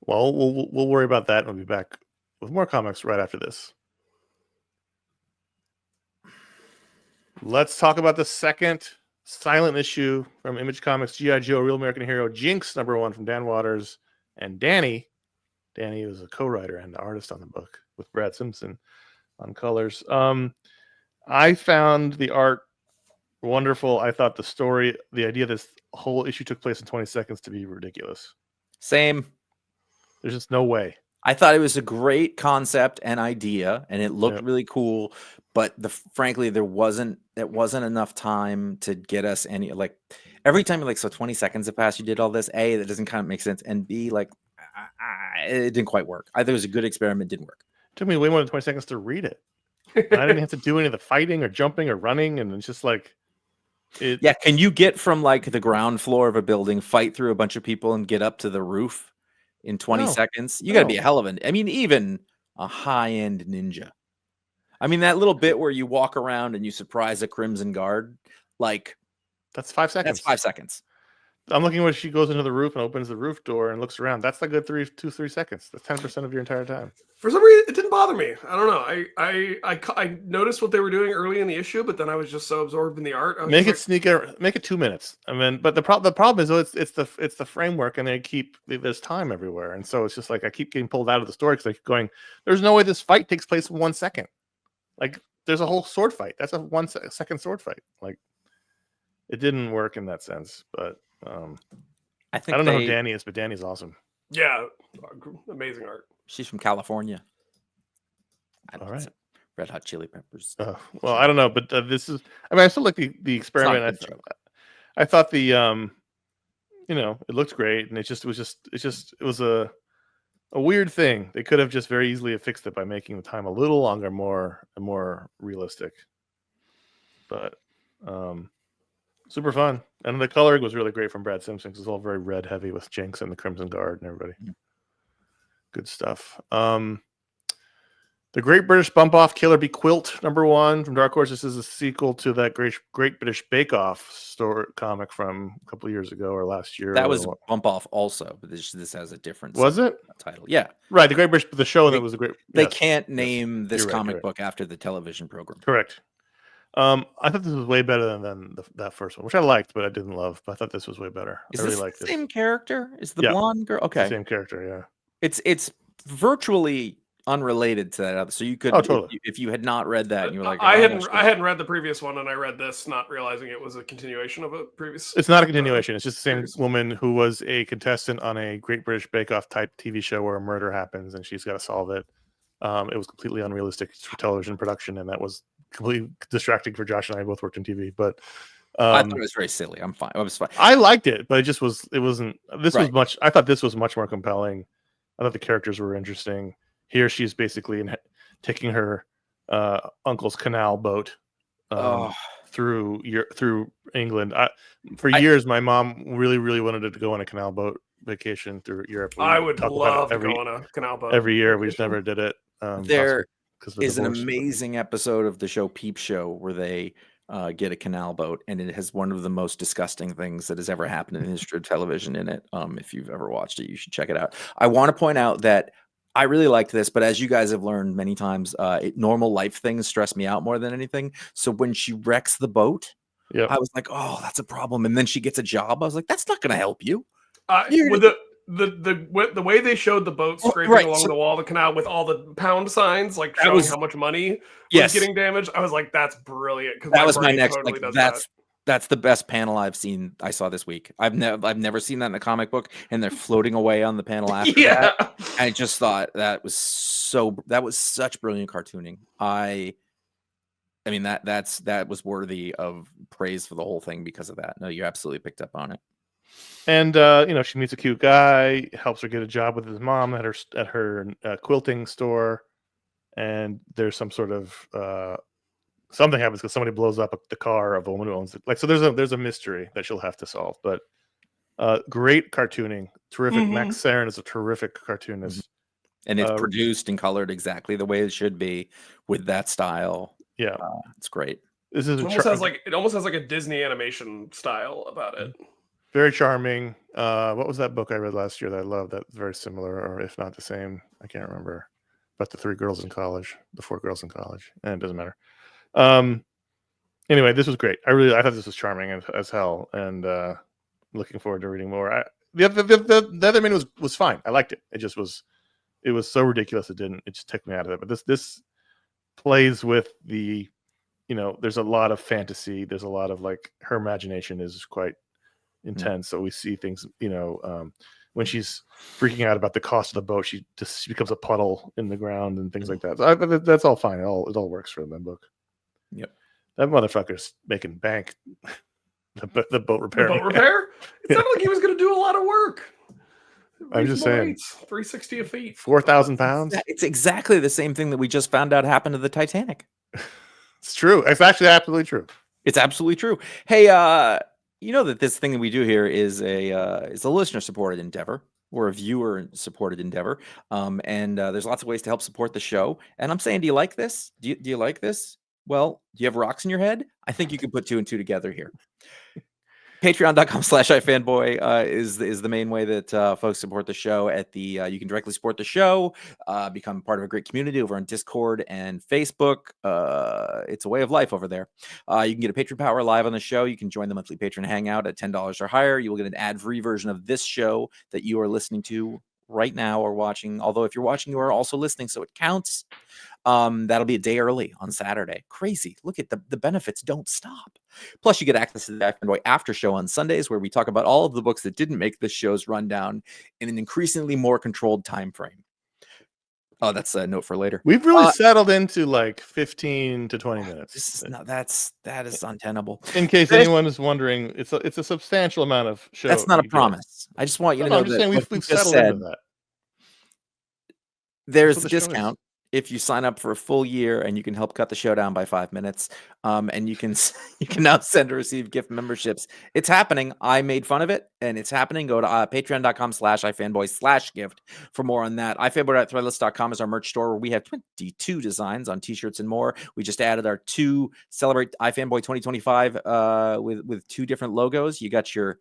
Well, we'll worry about that. We'll be back with more comics right after this. Let's talk about the second silent issue from Image Comics, G.I. Joe, Real American Hero, Jinx, #1 from Dan Waters and Danny. Danny was a co-writer and artist on the book with Brad Simpson on colors. I found the art wonderful. I thought the story, the idea this whole issue took place in 20 seconds to be ridiculous. Same. There's just no way. I thought it was a great concept and idea, and it looked really cool. But frankly, there wasn't enough time to get us any, like, every time you're like, so 20 seconds have passed, you did all this. A, that doesn't kind of make sense, and B, like, it didn't quite work. I think it was a good experiment, didn't work. It took me way more than 20 seconds to read it. And I didn't have to do any of the fighting or jumping or running, and it's just like, yeah. Can you get from like the ground floor of a building, fight through a bunch of people, and get up to the roof in 20 seconds? You got to be a hell of I mean, even a high-end ninja. I mean, that little bit where you walk around and you surprise a Crimson Guard, like, that's 5 seconds. That's 5 seconds. I'm looking when she goes into the roof and opens the roof door and looks around. That's a good 3 seconds. That's 10% of your entire time. For some reason, it didn't bother me. I don't know. I noticed what they were doing early in the issue, but then I was just so absorbed in the art. Make it 2 minutes. I mean, but the problem is, it's the framework, and there's time everywhere, and so it's just like I keep getting pulled out of the story because I keep going, there's no way this fight takes place in 1 second. Like, there's a whole sword fight. That's a 1 second sword fight. Like, it didn't work in that sense, but. I don't know who Danny is, but Danny's awesome. Yeah, amazing art. She's from California. All right, Red Hot Chili Peppers. Well, I don't know, but this is. I mean, I still like the experiment. I thought the it looked great, and it was a weird thing. They could have just very easily fixed it by making the time a little longer, more realistic. But super fun, and the coloring was really great from Brad Simpson because it's all very red heavy with Jinx and the Crimson Guard and everybody. Good stuff. The Great British Bump Off Killer Bee Quilt #1 from Dark Horse. This is a sequel to that Great British Bake Off store comic from a couple of years ago or last year. That was Bump Off also, but this has a different title. Yeah, right. The Great British, the show that was a great. They can't name this comic book after the television program. Correct. I thought this was way better than that first one, which I liked, but I didn't love. But I thought this was way better. I really liked this. Same character? Is the blonde girl? Okay, same character. Yeah, it's virtually unrelated to that other. So you could, totally. if you had not read that, and you were like, I hadn't read the previous one, and I read this, not realizing it was a continuation of a previous. It's not a continuation. It's just the same woman who was a contestant on a Great British Bake Off type TV show where a murder happens, and she's got to solve it. It was completely unrealistic for television production, and that was completely distracting for Josh and I. Both worked in TV, but I thought it was very silly. I'm fine. I was fine. I liked it, but it wasn't. This was much. I thought this was much more compelling. I thought the characters were interesting. Here, she's basically taking her uncle's canal boat through England. For years, my mom really, really wanted to go on a canal boat vacation through Europe. I would love to go on a canal boat every year. We just never did it. There is an amazing episode of the show Peep Show where they get a canal boat, and it has one of the most disgusting things that has ever happened in the history of television in it. If you've ever watched it, you should check it out. I want to point out that I really liked this, but as you guys have learned many times, normal life things stress me out more than anything. So when she wrecks the boat, I was like, oh, that's a problem. And then she gets a job. I was like, that's not going to help you. With the way they showed the boat scraping along the wall of the canal with all the pound signs, like showing how much money was getting damaged, I was like, that's brilliant. Because that was my next. Totally that's the best panel I saw this week. I've never seen that in a comic book, and they're floating away on the panel after that. I just thought that was such brilliant cartooning. I mean that was worthy of praise for the whole thing because of that. No, you absolutely picked up on it. And she meets a cute guy, helps her get a job with his mom at her quilting store, and there's some sort of something happens because somebody blows up the car of the woman who owns it. Like, so there's a mystery that she'll have to solve. But great cartooning, terrific. Max Sarin is a terrific cartoonist, and it's produced and colored exactly the way it should be with that style. Yeah, it's great. This is it almost has like a Disney animation style about it. Very charming. What was that book I read last year that I loved? That's very similar, or if not the same. I can't remember. But the 4 girls in college, and it doesn't matter. Anyway, this was great. I thought this was charming as hell, and looking forward to reading more. The other menu was fine. I liked it. It was so ridiculous it just took me out of it. But this plays with the, there's a lot of fantasy. There's a lot of like, her imagination is quite intense. So we see things, when she's freaking out about the cost of the boat, she becomes a puddle in the ground and things like that. So that's all fine. It all works for that book. Yep. That motherfucker's making bank. The boat repair. The boat repair? It sounded like he was going to do a lot of work. I'm just saying. $360 a feet. 4,000 pounds. It's exactly the same thing that we just found out happened to the Titanic. It's true. It's actually absolutely true. It's absolutely true. Hey, you know that this thing that we do here is a listener-supported endeavor or a viewer-supported endeavor, and there's lots of ways to help support the show. And I'm saying, do you like this? Do you like this? Well, do you have rocks in your head? I think you can put 2 and 2 together here. Patreon.com/iFanboy is the main way that folks support the show. You can directly support the show, become part of a great community over on Discord and Facebook. It's a way of life over there. You can get a Patron Power live on the show. You can join the monthly Patron Hangout at $10 or higher. You will get an ad-free version of this show that you are listening to right now or watching. Although if you're watching, you are also listening, so it counts. That'll be a day early on Saturday. Crazy. Look at the benefits don't stop. Plus, you get access to the iFanboy after show on Sundays, where we talk about all of the books that didn't make this show's rundown in an increasingly more controlled time frame. Oh, that's a note for later. We've really settled into like 15 to 20 minutes. This is not that is untenable. In case anyone is wondering, it's a substantial amount of show. That's not a promise. I just want you to know that we've settled into that. There's a discount if you sign up for a full year, and you can help cut the show down by 5 minutes. And you can now send or receive gift memberships. It's happening. I made fun of it, and it's happening. Go to patreon.com/ifanboy/gift for more on that. ifanboy.threadless.com is our merch store, where we have 22 designs on t-shirts and more. We just added our 2 Celebrate iFanboy 2025 with 2 different logos. You got your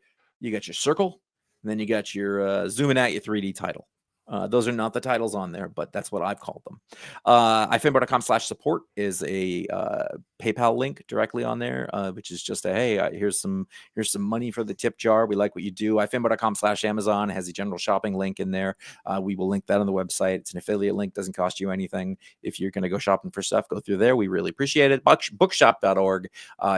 circle, and then you got your zooming out your 3D title. Those are not the titles on there, but that's what I've called them. ifanboy.com/support is a PayPal link directly on there, which is just here's some money for the tip jar. We like what you do. ifanboy.com/Amazon has a general shopping link in there. We will link that on the website. It's an affiliate link, doesn't cost you anything. If you're going to go shopping for stuff, go through there. We really appreciate it. Bookshop.org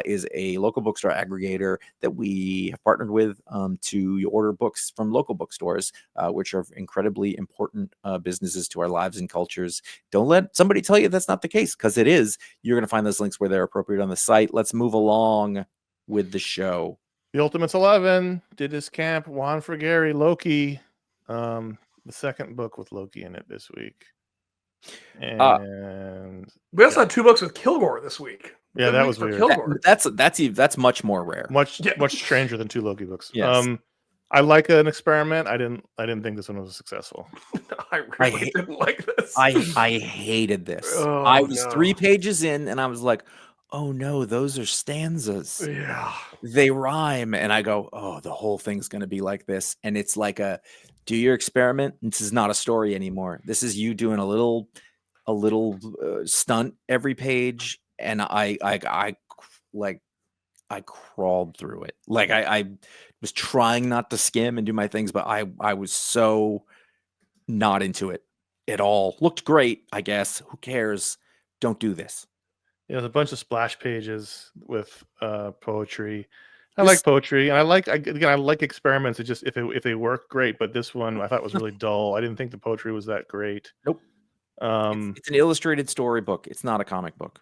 is a local bookstore aggregator that we have partnered with to order books from local bookstores, which are incredibly important businesses to our lives and cultures. Don't let somebody tell you that's not the case, because it is. You're going to find those links where they're appropriate on the site. Let's move along with the show. The Ultimates 11 did his camp. Juan Frigeri, Loki, the second book with Loki in it this week. And we also had 2 books with Kilgore this week. Yeah, that was weird. That's much more rare. Much stranger than 2 Loki books. Yes. I like an experiment. I didn't think this one was successful. I really didn't like this. I hated this. Oh, I was 3 pages in, and I was like, oh no, those are stanzas. Yeah. They rhyme. And I go, oh, the whole thing's going to be like this. And it's like do your experiment. This is not a story anymore. This is you doing a little stunt every page. And I crawled through it. Like I was trying not to skim and do my things, but I was so not into it at all. Looked great, I guess. Who cares? Don't do this. Yeah, there's a bunch of splash pages with poetry. I like poetry, and I like experiments. It just if they work, great. But this one I thought was really dull. I didn't think the poetry was that great. Nope. It's an illustrated storybook. It's not a comic book.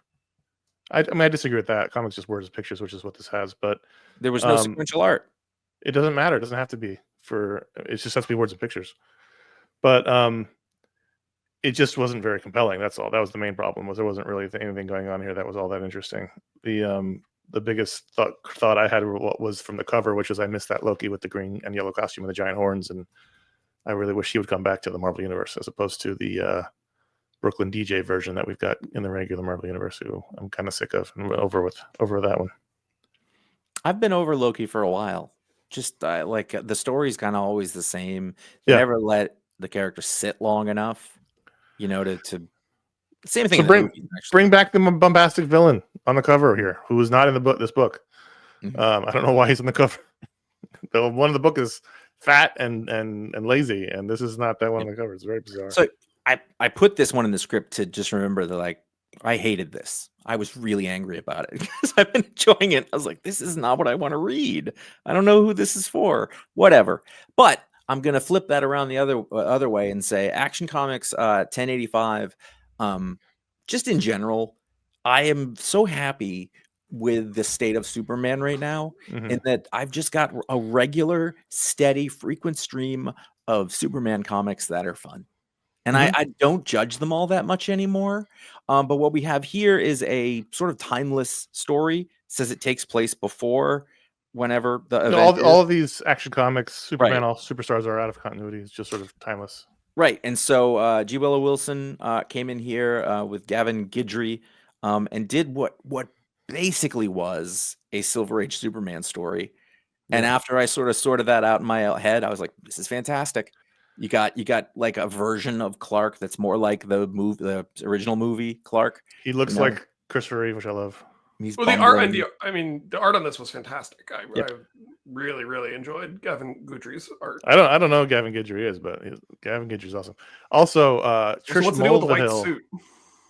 I disagree with that. Comics just words and pictures, which is what this has. But there was no sequential art. It doesn't matter. It doesn't have to be it just has to be words and pictures. But it just wasn't very compelling. That's all. That was the main problem. Was there wasn't really anything going on here that was all that interesting. The biggest thought I had was from the cover, which was I missed that Loki with the green and yellow costume and the giant horns, and I really wish he would come back to the Marvel Universe as opposed to the Brooklyn DJ version that we've got in the regular Marvel Universe, who I'm kind of sick of and over that one. I've been over Loki for a while. Just like the story's kind of always the same. They never let the character sit long enough, to same thing. So bring back the bombastic villain on the cover here, who is not in this book. Mm-hmm. I don't know why he's in the cover. One of the book is fat and lazy, and this is not that one on the cover. It's very bizarre. So I put this one in the script to just remember that I hated this. I was really angry about it because I've been enjoying it. I was like, this is not what I want to read. I don't know who this is for. Whatever. But I'm gonna flip that around the other way and say Action Comics 1085. Just in general, I am so happy with the state of Superman right now, in that I've just got a regular, steady, frequent stream of Superman comics that are fun. And I don't judge them all that much anymore. But what we have here is a sort of timeless story. It says it takes place before whenever the event all of these Action Comics, Superman, all superstars are out of continuity. It's just sort of timeless. Right. And so G. Willow Wilson came in here with Gavin Guidry and did what basically was a Silver Age Superman story. Yeah. And after I sort of sorted that out in my head, I was like, this is fantastic. You got like a version of Clark that's more like the original movie Clark. He looks like Christopher Reeve, which I love. Well, the art the art on this was fantastic. I really, really enjoyed Gavin Guidry's art. I don't know who Gavin Guidry is, but Gavin Guidry's awesome. Also, Trish what's the deal with the white Mulvihill. Suit?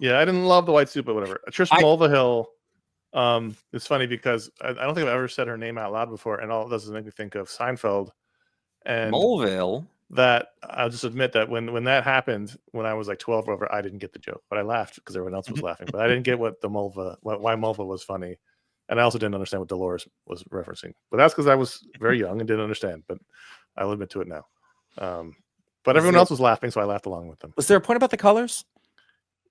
Yeah, I didn't love the white suit, but whatever. Trish Mulvihill. It's funny because I don't think I've ever said her name out loud before, and all it does is make me think of Seinfeld. And Mulvihill. That I'll just admit that when that happened, when I was like 12 or over, I didn't get the joke, but I laughed because everyone else was laughing. But I didn't get why Mulva was funny, and I also didn't understand what Dolores was referencing. But that's because I was very young and didn't understand. But I'll admit to it now. But everyone else was laughing, so I laughed along with them. Was there a point about the colors?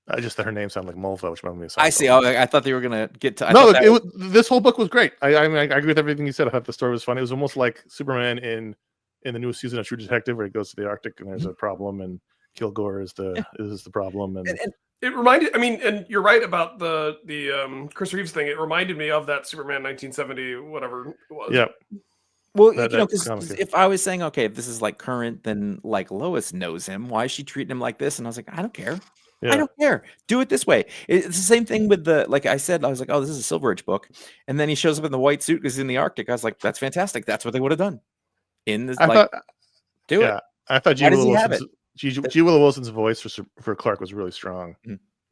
I just thought her name sounded like Mulva, which reminded me of Seinfeld. I see. Oh, I thought they were gonna get to. This whole book was great. I agree with everything you said. I thought the story was funny. It was almost like Superman in the newest season of True Detective, where he goes to the Arctic and there's a problem, and Kilgore is the problem. And it reminded. I mean, and you're right about the Chris Reeves thing. It reminded me of that Superman 1970 whatever it was. Yeah. Well, because if I was saying, okay, if this is like current, then like Lois knows him. Why is she treating him like this? And I was like, I don't care. Yeah. I don't care. Do it this way. It's the same thing with like I said, I was like, oh, this is a Silver Age book. And then he shows up in the white suit because he's in the Arctic. I was like, that's fantastic. That's what they would have done. In this, do it. I thought G. Willow Wilson's voice for Clark was really strong.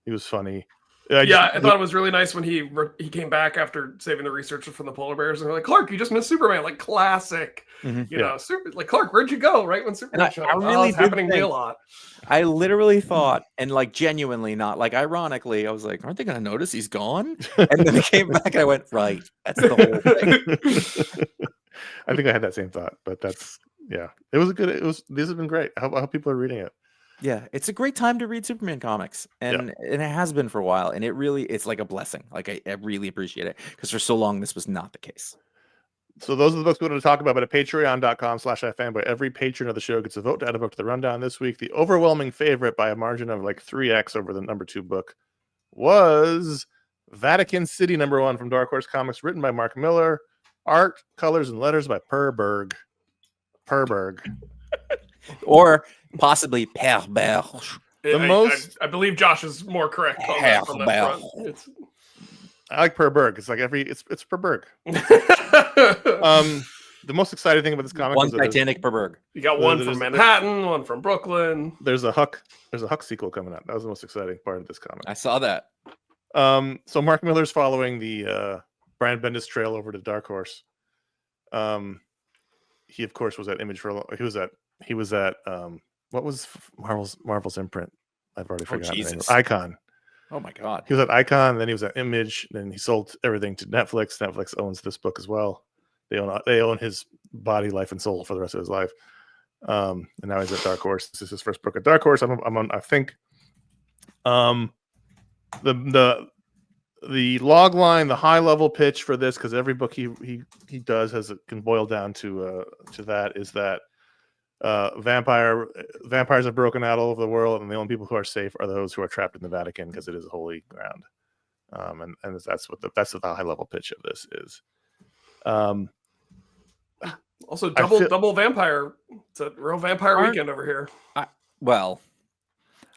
He was funny. I thought it was really nice when he came back after saving the researcher from the polar bears, and they're like, Clark, you just missed Superman, like classic. Like Clark, where'd you go? Right when Superman showed up, it's happening to me a lot. I literally thought, and like genuinely, not like ironically, I was like, aren't they going to notice he's gone? And then they came back, and I went, right, that's the whole thing. I think I had that same thought, but these have been great. I hope people are reading it. Yeah, it's a great time to read Superman comics, and it has been for a while, and it's like a blessing. Like I really appreciate it because for so long this was not the case. So those are the books we wanted to talk about, but at patreon.com/iFanboy, every patron of the show gets a vote to add a book to the rundown this week. The overwhelming favorite by a margin of like 3x over the number 2 book was Vatican City #1 from Dark Horse Comics, written by Mark Miller, art, colors, and letters by Perberg. Or possibly Perberg. I believe Josh is more correct on that from that front. I like Perberg. It's like it's Perberg. The most exciting thing about this comic is Titanic Perberg. You got one from Manhattan, one from Brooklyn. There's a Huck sequel coming out. That was the most exciting part of this comic. I saw that. So Mark Miller's following the Brian Bendis trail over to Dark Horse. He of course was at Image for he was at what was Marvel's imprint? I've already forgotten the name. Icon. Oh my god. He was at Icon, then he was at Image, then he sold everything to Netflix. Netflix owns this book as well. They own his body, life, and soul for the rest of his life. And now he's at Dark Horse. This is his first book at Dark Horse. I think The log line, the high level pitch for this, because every book he does can boil down to that, is that vampires have broken out all over the world, and the only people who are safe are those who are trapped in the Vatican, because it is a holy ground. And that's what the high level pitch of this is. Also, double vampire. It's a real vampire weekend over here.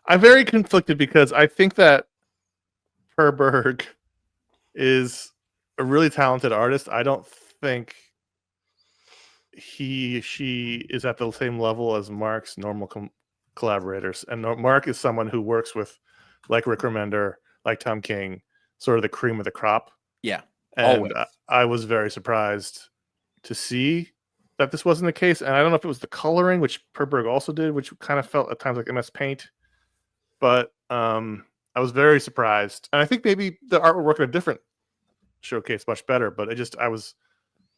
I'm very conflicted, because I think that Herberg is a really talented artist. I don't think she is at the same level as Mark's normal collaborators. And Mark is someone who works with, like Rick Remender, like Tom King, sort of the cream of the crop. Yeah. And I was very surprised to see that this wasn't the case. And I don't know if it was the coloring, which Herberg also did, which kind of felt at times like MS Paint. But I was very surprised. And I think maybe the art would work in a different showcase much better. But I was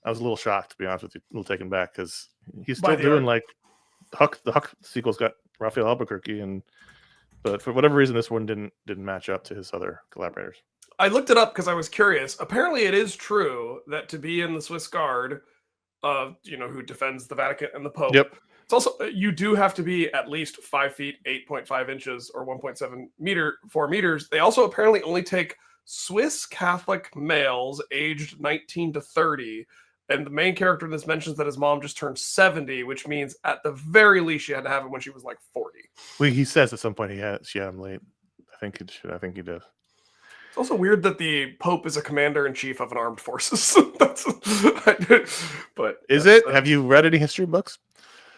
a little shocked, to be honest with you, a little taken back, because he's still doing like Huck. The Huck sequel's got Raphael Albuquerque, but for whatever reason, this one didn't match up to his other collaborators. I looked it up because I was curious. Apparently, it is true that to be in the Swiss Guard, who defends the Vatican and the Pope. Yep. It's also, you do have to be at least 5 feet, 8.5 inches, or 4 meters. They also apparently only take Swiss Catholic males aged 19 to 30. And the main character in this mentions that his mom just turned 70, which means at the very least she had to have him when she was like 40. Well, he says at some point she had him late. I think he does. It's also weird that the Pope is a commander-in-chief of an armed forces. Have you read any history books?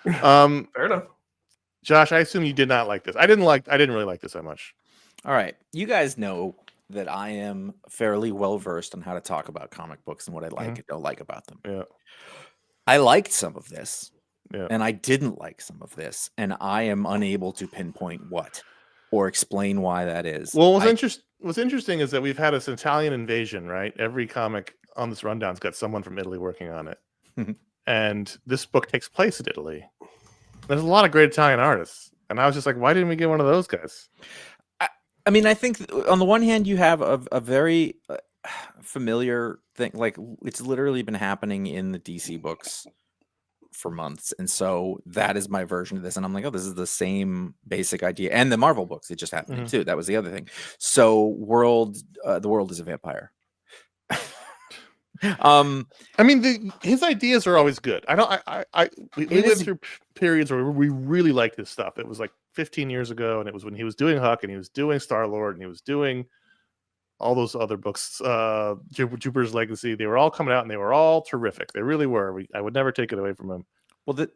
Fair enough. Josh, I assume you did not like this. I didn't really like this that much. All right. You guys know that I am fairly well versed on how to talk about comic books and what I like and don't like about them. Yeah. I liked some of this. Yeah. And I didn't like some of this. And I am unable to pinpoint what or explain why that is. Well, what's interesting is that we've had this Italian invasion, right? Every comic on this rundown's got someone from Italy working on it. And this book takes place in Italy. There's a lot of great Italian artists. And I was just like, why didn't we get one of those guys? I mean, I think on the one hand, you have a very familiar thing. Like, it's literally been happening in the DC books for months. And so that is my version of this. And I'm like, oh, this is the same basic idea. And the Marvel books, it just happened too. That was the other thing. So the world is a vampire. I mean, his ideas are always good. We went through periods where we really liked his stuff. It was like 15 years ago, and it was when he was doing Huck, and he was doing Star-Lord, and he was doing all those other books, Jupiter's Legacy. They were all coming out, and they were all terrific. They really were. I would never take it away from him. Well,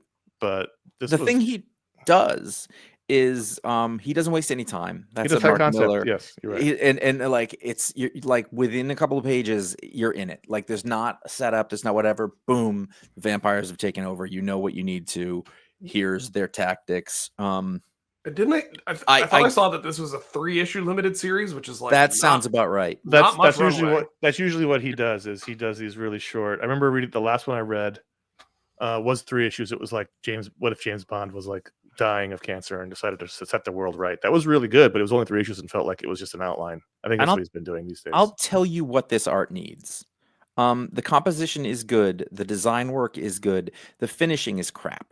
the thing he does is he doesn't waste any time. That's a Mark Miller. Yes, you're right. And like you're like within a couple of pages, you're in it. Like there's not a setup, there's not whatever. Boom, vampires have taken over. You know what you need to. Here's their tactics. Didn't I thought I saw that this was a 3-issue limited series, which is like that sounds about right. That's usually what he does. Is he does these really short. I remember reading the last one I read was 3 issues. It was like what if James Bond was like dying of cancer and decided to set the world right. That was really good, but it was only 3 issues and felt like it was just an outline. I think that's what he's been doing these days. I'll tell you what this art needs. The composition is good. The design work is good. The finishing is crap.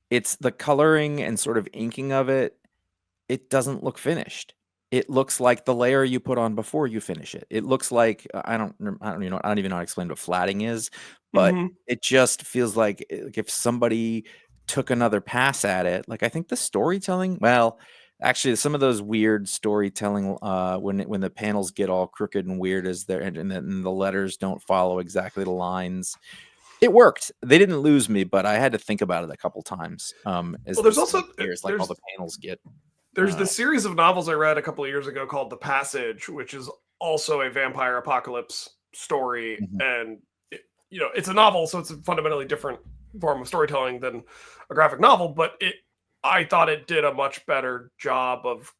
It's the coloring and sort of inking of it. It doesn't look finished. It looks like the layer you put on before you finish it. It looks like I don't even know how to explain what flatting is, but it just feels like if somebody took another pass at it. Like I think the storytelling, well, actually some of those weird storytelling when the panels get all crooked and weird and the letters don't follow exactly the lines. It worked. They didn't lose me, but I had to think about it a couple times. There's also like all the panels get. There's the series of novels I read a couple of years ago called The Passage, which is also a vampire apocalypse story, and it's a novel, so it's a fundamentally different form of storytelling than a graphic novel. But I thought it did a much better job of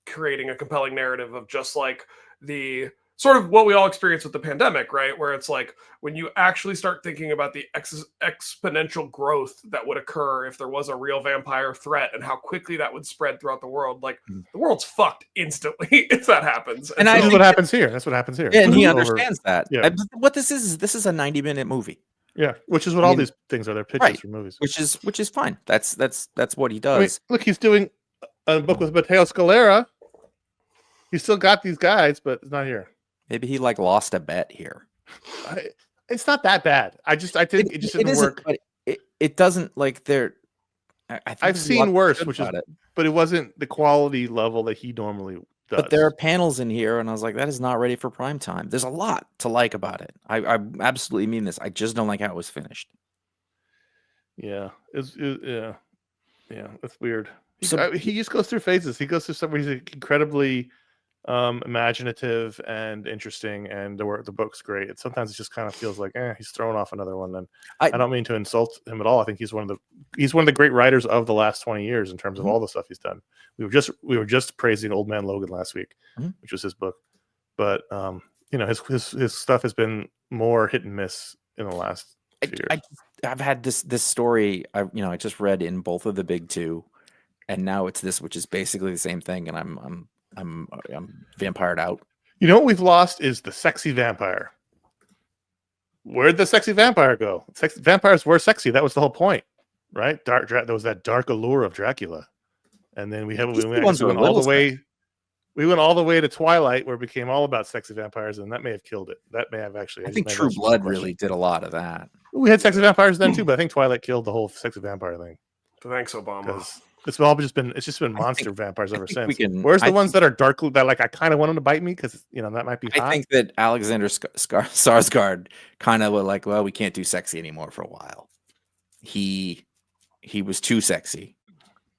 creating a compelling narrative of just like the sort of what we all experience with the pandemic, right? Where it's like when you actually start thinking about the exponential growth that would occur if there was a real vampire threat and how quickly that would spread throughout the world, like the world's fucked instantly if that happens. And that's what happens here. That's what happens here. Yeah, and he understands that. Yeah. What this is a 90-minute movie. Yeah, which is what all these things are. They're pitches for movies. Which is fine. That's what he does. Look, he's doing a book with Matteo Scalera. He's still got these guys, but it's not here. Maybe he lost a bet here. It's not that bad. I think it just didn't work. But it doesn't I've seen worse, but it wasn't the quality level that he normally does. But there are panels in here, and I was like, that is not ready for prime time. There's a lot to like about it. I absolutely mean this. I just don't like how it was finished. Yeah, yeah, it's weird. He just goes through phases. He goes through some where he's incredibly imaginative and interesting, and the book's great. Sometimes it just kind of feels like he's throwing off another one. And I don't mean to insult him at all. I think he's one of the great writers of the last 20 years in terms of all the stuff he's done. We were just praising Old Man Logan last week, which was his book, but his stuff has been more hit and miss in the last 2 years. I've had this story. I just read in both of the big two, and now it's this, which is basically the same thing, and I'm vampired out. You know what we've lost is the sexy vampire. Where'd the sexy vampire go? Vampires were sexy. That was the whole point, right? There was that dark allure of Dracula, and then we went all the way to Twilight, where it became all about sexy vampires, and that may have killed it. That may have actually. I think True Blood really did a lot of that. We had sexy vampires then too, but I think Twilight killed the whole sexy vampire thing. Thanks, Obama. It's just been monster vampires ever since. Where's the ones that are dark that I kind of want them to bite me because that might be hot. I think that Alexander Skarsgård kind of were well, we can't do sexy anymore for a while. He was too sexy.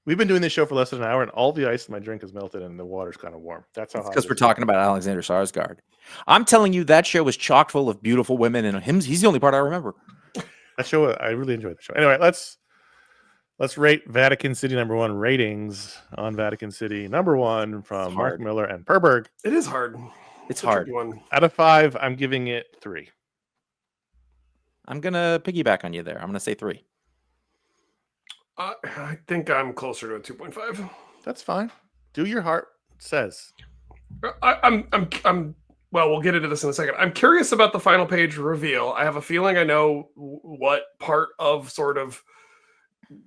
We've been doing this show for less than an hour, and all the ice in my drink is melted, and the water's kind of warm. That's how hot. Because we're talking about Alexander Skarsgård. I'm telling you, that show was chock full of beautiful women, and he's the only part I remember. That show, I really enjoyed the show. Anyway, let's rate Vatican City #1 ratings on Vatican City. #1 from Mark Miller and Perberg. It is hard. It's hard. Out of 5, I'm giving it 3. I'm gonna piggyback on you there. I'm gonna say 3. I think I'm closer to a 2.5. That's fine. Do your heart says. I'm well, we'll get into this in a second. I'm curious about the final page reveal. I have a feeling I know what part of sort of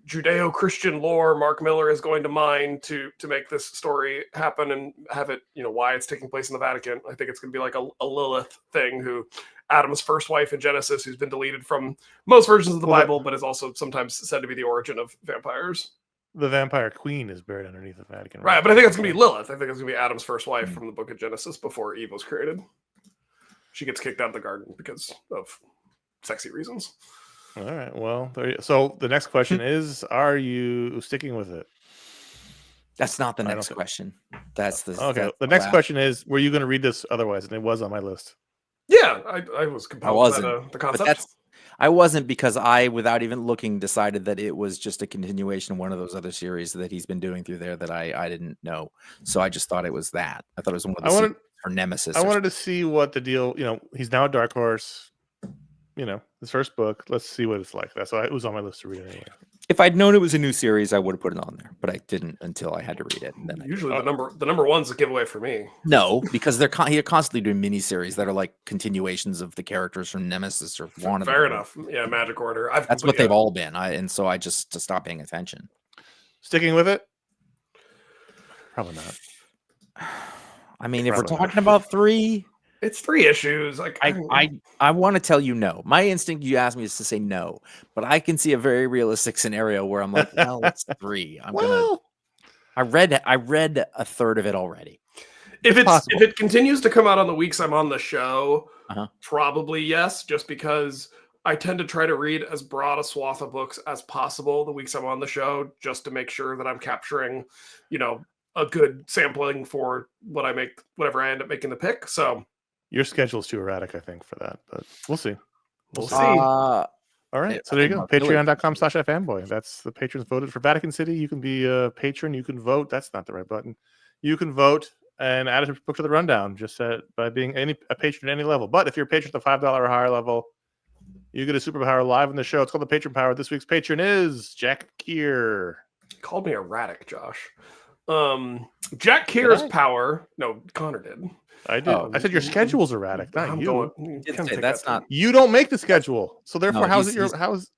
Judeo-Christian lore Mark Miller is going to mine to make this story happen and have it, why it's taking place in the Vatican. I think it's going to be like a Lilith thing, who Adam's first wife in Genesis, who's been deleted from most versions of the Bible, but is also sometimes said to be the origin of vampires. The vampire queen is buried underneath the Vatican. Right, but I think it's going to be Lilith. I think it's going to be Adam's first wife from the book of Genesis before Eve was created. She gets kicked out of the garden because of sexy reasons. All right. Well, so the next question is: are you sticking with it? That's not the next question. That's the okay. The next question is: were you going to read this otherwise? And it was on my list. Yeah, I was compelled. I wasn't. By the concept. I wasn't, because I, without even looking, decided that it was just a continuation of one of those other series that he's been doing through there that I didn't know. So I just thought it was that. I thought it was one of the or Nemesis. I wanted to see what the deal. He's now a Dark Horse. His first book. Let's see what it's like. That's why it was on my list to read anyway. If I'd known it was a new series, I would have put it on there, but I didn't until I had to read it. And then usually the number one's a giveaway for me. No, because they're constantly doing miniseries that are like continuations of the characters from Nemesis or one of them. Fair enough. Yeah, Magic Order. That's what they've all been. And so I just stopped paying attention. Sticking with it? Probably not. I mean, if we're talking about 3. It's 3 issues. Like I want to tell you no. My instinct, you asked me, is to say no, but I can see a very realistic scenario where I'm like, well, it's 3. I read a third of it already. If it continues to come out on the weeks I'm on the show, probably yes. Just because I tend to try to read as broad a swath of books as possible the weeks I'm on the show, just to make sure that I'm capturing, a good sampling for whatever I end up making the pick. So. Your schedule's too erratic, I think, for that, but we'll see. We'll see. All right. So there you go. Patreon.com/iFanboy. That's the patrons voted for Vatican City. You can be a patron. You can vote. That's not the right button. You can vote and add a book to the rundown just by being a patron at any level. But if you're a patron at the $5 or higher level, you get a superpower live on the show. It's called the Patron Power. This week's patron is Jack Kear. Called me erratic, Josh. Jack Kear's power. No, Connor did. I did. I said your schedule's erratic, not you. That's not. You don't make the schedule, so therefore, how is it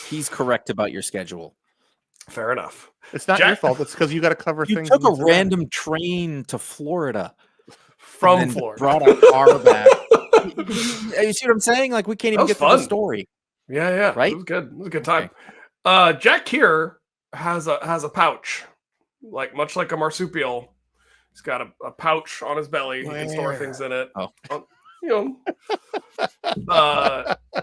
He's correct about your schedule. Fair enough. It's not your fault. It's because you got to cover things. You took a random train to Florida from Florida. Brought a car back. You see what I'm saying? Like, we can't even get to the story. Yeah. Right? It was good. It was a good time. Okay. Jack Kear has a pouch, much like a marsupial. He's got a pouch on his belly. He can store things in it.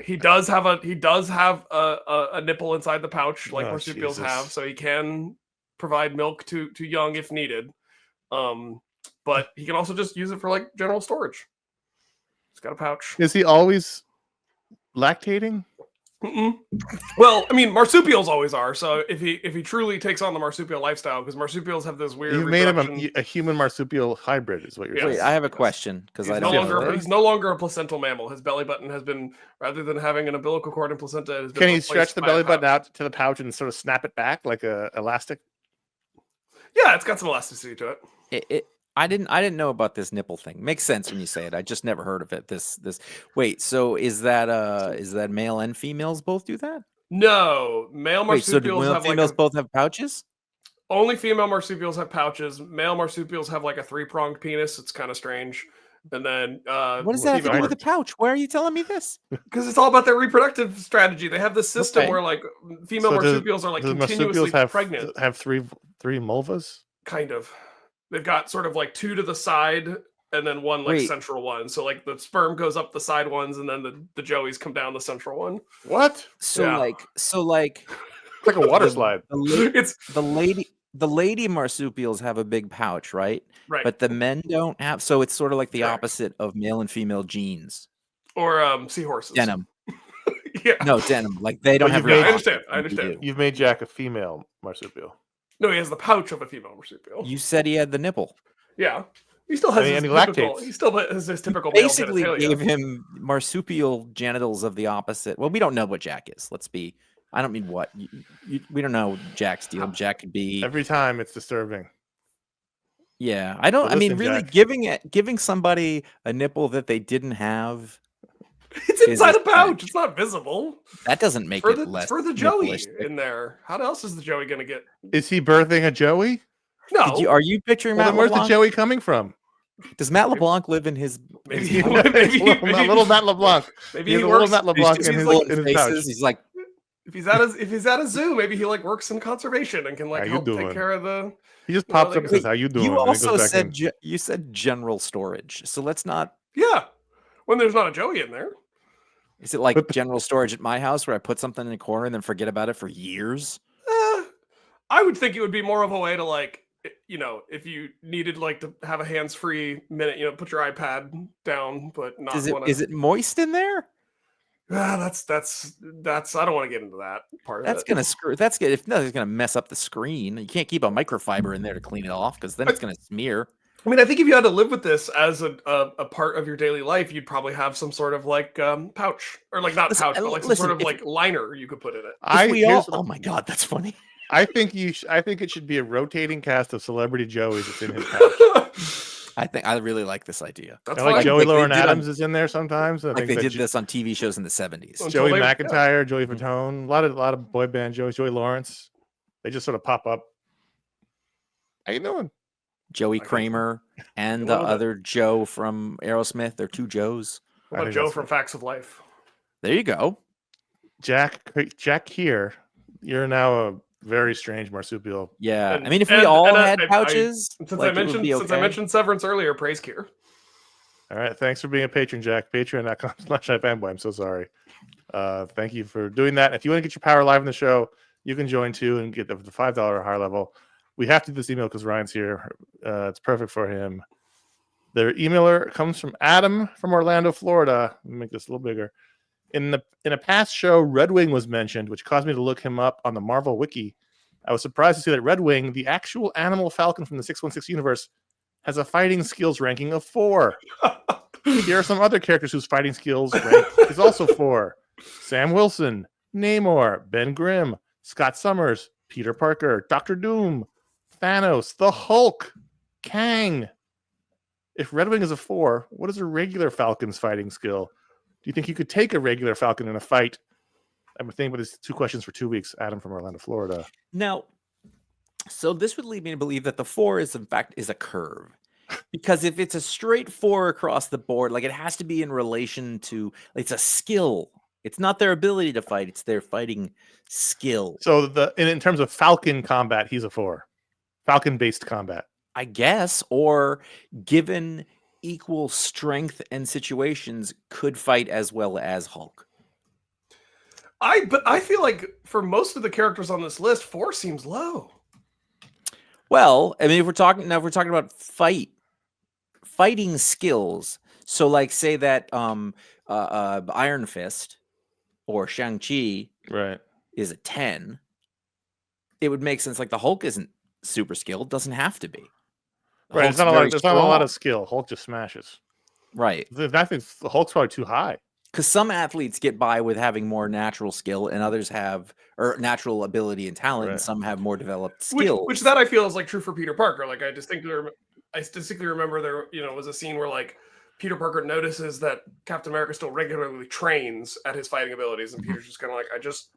He does have a nipple inside the pouch, like marsupials have, so he can provide milk to young if needed. But he can also just use it for general storage. He's got a pouch. Is he always lactating? Mm-mm. Well, I mean, marsupials always are. So if he truly takes on the marsupial lifestyle, because marsupials have this weird. You made him a human marsupial hybrid, is what you're saying. Wait, I have a question because he's no longer a placental mammal. His belly button has been, rather than having an umbilical cord and placenta, it has been. Can he stretch the belly button out to the pouch and sort of snap it back like a elastic? Yeah, it's got some elasticity to it. I didn't know about this nipple thing. Makes sense when you say it. I just never heard of it. Wait, so is that male and females both do that? No, male marsupials so male have females both have pouches? Only female marsupials have pouches. Male marsupials have a 3-pronged penis. It's kind of strange. And then what does that have to do with the pouch? Why are you telling me this? Because it's all about their reproductive strategy. They have this system where female marsupials are continuously pregnant. Have three vulvas? Kind of. They've got sort of 2 to the side and then one central one. So the sperm goes up the side ones and then the joeys come down the central one. What? So it's like a water slide. The lady marsupials have a big pouch, right? Right. But the men don't have. So it's sort of like the opposite of male and female genes. Or seahorses. Denim. Yeah. No, denim. They don't have. I understand. You've made Jack a female marsupial. No, he has the pouch of a female marsupial. You said he had the nipple. Yeah. He still has his typical basically gave him marsupial genitals of the opposite. Well, we don't know what Jack is. I don't mean what. We don't know Jack's deal. Jack could be. Every time it's disturbing. Yeah. I don't. Really, Jack. giving somebody a nipple that they didn't have. It's inside a pouch. It's not visible. That doesn't make it less. For the joey in there. How else is the joey going to get? Is he birthing a joey? No. Are you picturing Matt LeBlanc? Where's the joey coming from? Does Matt LeBlanc live in his? Maybe little Matt LeBlanc. Maybe he works. Matt LeBlanc in his pouch. He's like, if he's at a zoo, maybe he works in conservation and can help take care of the. He just pops up and says, "How you doing?" You also said you said general storage, so let's not. Yeah, when there's not a joey in there. Is it like general storage at my house where I put something in a corner and then forget about it for years? I would think it would be more of a way to if you needed to have a hands-free minute, put your iPad down, but not. Is it moist in there? That's. I don't want to get into that part. That's gonna screw. That's good. If nothing's gonna mess up the screen, you can't keep a microfiber in there to clean it off because then it's gonna smear. I mean, I think if you had to live with this as a part of your daily life, you'd probably have some sort of pouch or not pouch, but some sort of liner you could put in it. Oh my god, that's funny. I think it should be a rotating cast of celebrity joeys that's in his pouch. I really like this idea. Joey Lauren Adams is in there sometimes. They did this on TV shows in the 70s. Joey McIntyre, Joey Fatone, a lot of boy band Joeys, Joey Lawrence. They just sort of pop up. How you doing? Joey Kramer and the other Joe from Aerosmith. They're two Joes. What about Joe from Facts of Life? There you go. Jack Kear, you're now a very strange marsupial. Yeah. If we all had pouches. Since I mentioned Severance earlier, praise Kear. All right. Thanks for being a patron, Jack. Patreon.com/iFanboy. I'm so sorry. Thank you for doing that. If you want to get your power live in the show, you can join too and get the $5 or higher level. We have to do this email because Ryan's here. It's perfect for him. Their emailer comes from Adam from Orlando, Florida. Let me make this a little bigger. In a past show, Redwing was mentioned, which caused me to look him up on the Marvel Wiki. I was surprised to see that Redwing, the actual animal falcon from the 616 universe, has a fighting skills ranking of 4. Here are some other characters whose fighting skills rank is also 4. Sam Wilson, Namor, Ben Grimm, Scott Summers, Peter Parker, Doctor Doom, Thanos, the Hulk, Kang. If Redwing is a 4, what is a regular Falcon's fighting skill? Do you think you could take a regular Falcon in a fight? I've been thinking about these 2 questions for 2 weeks. Adam from Orlando, Florida. Now, so this would lead me to believe that the 4 is in fact is a curve. Because if it's a straight 4 across the board, like it has to be in relation to, it's a skill. It's not their ability to fight; it's their fighting skill. So in terms of Falcon combat, he's a 4. Falcon-based combat, I guess, or given equal strength and situations, could fight as well as Hulk. But I feel like for most of the characters on this list, 4 seems low. Well, I mean, if we're talking about fighting skills, so like say that Iron Fist or Shang-Chi right? is a 10, it would make sense. Like the Hulk isn't super skilled, doesn't have to be. Right. There's not a lot of skill. Hulk just smashes. Right. I think the Hulk's probably too high. Because some athletes get by with having more natural skill, and others have natural ability and talent, and some have more developed skills. Which that I feel is like true for Peter Parker. Like I distinctly remember there was a scene where like Peter Parker notices that Captain America still regularly trains at his fighting abilities, and Peter's just kind of like, I just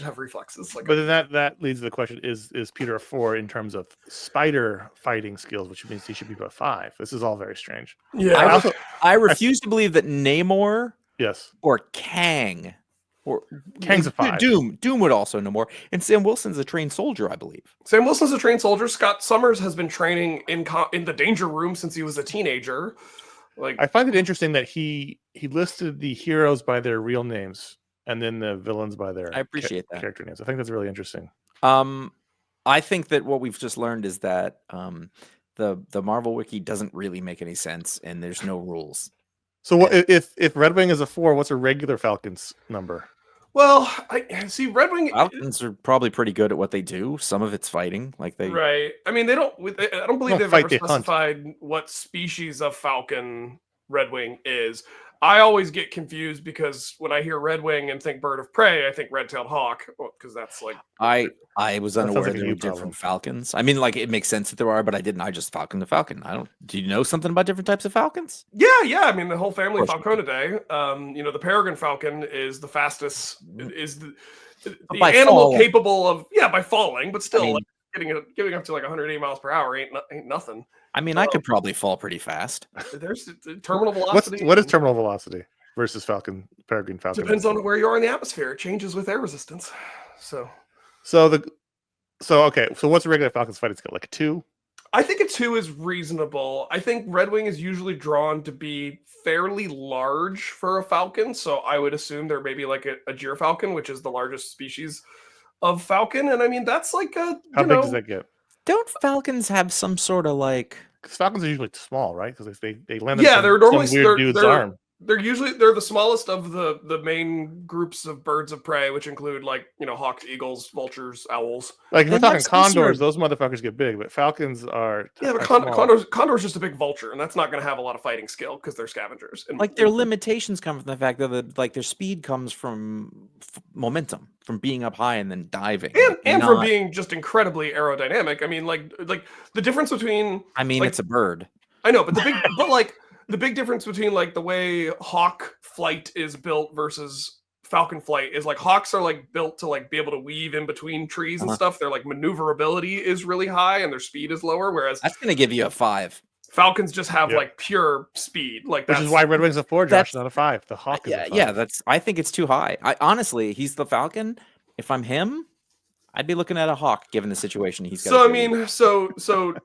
have reflexes. Like, but then that leads to the question: Is Peter a 4 in terms of spider fighting skills, which means he should be about 5? This is all very strange. Yeah, I refuse to believe that Namor, yes, or Kang, or Kang's a 5. Doom would also know more, and Sam Wilson's a trained soldier, I believe. Sam Wilson's a trained soldier. Scott Summers has been training in the Danger Room since he was a teenager. Like, I find it interesting that he listed the heroes by their real names and then the villains by their character names. I think that's really interesting. I think that what we've just learned is that the Marvel Wiki doesn't really make any sense, and there's no rules. So what if Redwing is a 4? What's a regular Falcon's number? Well, I see Redwing. Falcons are probably pretty good at what they do. Some of it's fighting, like they. Right. I mean, I don't believe they've ever specified what species of Falcon Redwing is. I always get confused because when I hear Redwing and think bird of prey, I think red-tailed hawk, because that's like. I was unaware there were different falcons. I mean, like it makes sense that there are, but I didn't. I just falcon to falcon. Do you know something about different types of falcons? Yeah. I mean, the whole family of Falconidae. The peregrine falcon is the fastest. Is the animal falling. Capable of by falling, but still like, getting up to like 180 miles per hour ain't nothing. I mean, I could probably fall pretty fast. There's terminal velocity. What is terminal velocity versus peregrine falcon? Depends on where you are in the atmosphere. It changes with air resistance. So what's a regular Falcon's fighting skill? Like a 2? I think a 2 is reasonable. I think Redwing is usually drawn to be fairly large for a falcon, so I would assume there may be like a gyrfalcon, which is the largest species of falcon, and I mean that's like a how big does that get? Don't falcons have some sort of like? Because falcons are usually small, right? Because they land. Yeah, they're normally some weird dude's arm. They're the smallest of the main groups of birds of prey, which include like hawks, eagles, vultures, owls. Like if we're talking condors, those motherfuckers get big, but falcons are but condor's just a big vulture, and that's not going to have a lot of fighting skill because they're scavengers. And like their limitations come from the fact that their speed comes from momentum, from being up high and then diving, and from being just incredibly aerodynamic. I mean, like the difference between it's a bird. I know, but the big difference between like the way hawk flight is built versus falcon flight is like hawks are like built to like be able to weave in between trees and stuff. Their like maneuverability is really high and their speed is lower. Whereas that's going to give you a 5. Falcons just have like pure speed, like which is why Redwing's a 4, Josh, not a 5. The hawk is a 5. I think it's too high. Honestly, he's the falcon. If I'm him, I'd be looking at a hawk given the situation he's got. So I mean, so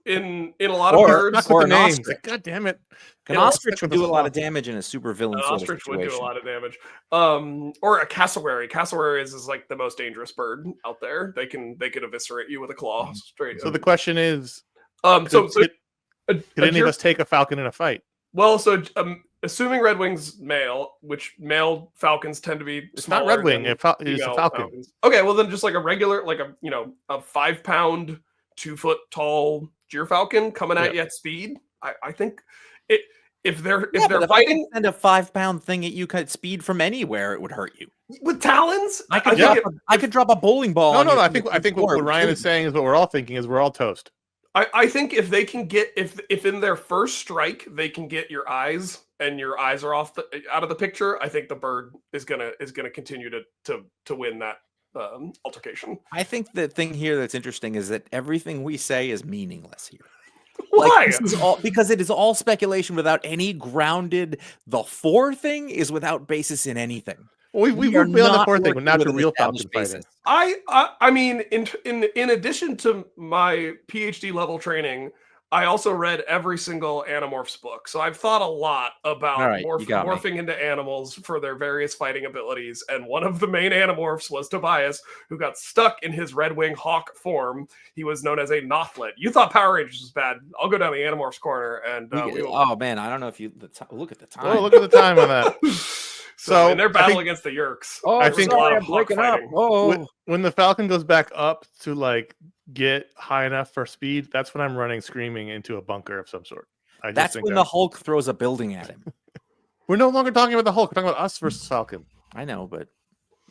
in a lot of birds, or an ostrich. God damn it! An ostrich would do a lot of damage in a super villain sort of situation. An ostrich would do a lot of damage. Or a cassowary. Cassowary is like the most dangerous bird out there. They could eviscerate you with a claw straight. So the question is, did any of us take a falcon in a fight? Well, so assuming Redwing's male, which male falcons tend to be it's not Redwing, it's a falcon. Falcons. Okay, well then just like a regular, like a 5-pound, 2-foot tall gyrfalcon coming at you at speed. I think it if they're but if fighting I send a 5-pound thing at you at speed from anywhere, it would hurt you. with talons, I could drop a bowling ball. No, on no, you no. I from think the floor, what it would Ryan kill is you. saying is what we're all thinking is we're all toast. I think if they can get if in their first strike they can get your eyes and your eyes are out of the picture, I think the bird is gonna continue to win that altercation. I think the thing here that's interesting is that everything we say is meaningless here. Why? This is all because it is all speculation without any grounded. The 4 thing is without basis in anything. Well, we've moved beyond the 4 thing, but now to real falcon fighting. I mean, in addition to my PhD level training, I also read every single Animorphs book. So I've thought a lot about morphing into animals for their various fighting abilities. And one of the main Animorphs was Tobias, who got stuck in his Redwing Hawk form. He was known as a Nothlet. You thought Power Rangers was bad. I'll go down the Animorphs corner and oh man, I don't know if you look at the time. Oh, look at the time on that. So and their battle against the Yerks. Oh, I think I'm breaking up. Oh, when the Falcon goes back up to like get high enough for speed, that's when I'm running screaming into a bunker of some sort. That's when the Hulk throws a building at him. We're no longer talking about the Hulk. We're talking about us versus Falcon. I know, but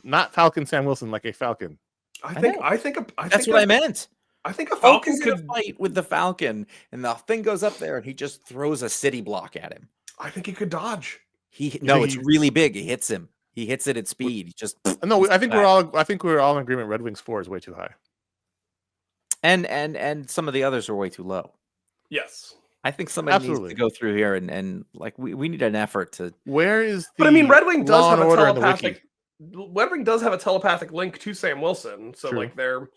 not Falcon Sam Wilson like a Falcon. I think that's what I meant. I think a Falcon could fight with the Falcon, and the thing goes up there, and he just throws a city block at him. I think he could dodge. It's really big. He hits him. He hits it at speed. He just I think we're all in agreement. Redwing's 4 is way too high, and some of the others are way too low. Yes, I think somebody needs to go through here and like we need an effort to. Where is the? But I mean, Redwing does have a telepathic. Redwing does have a telepathic link to Sam Wilson, so True. like they're.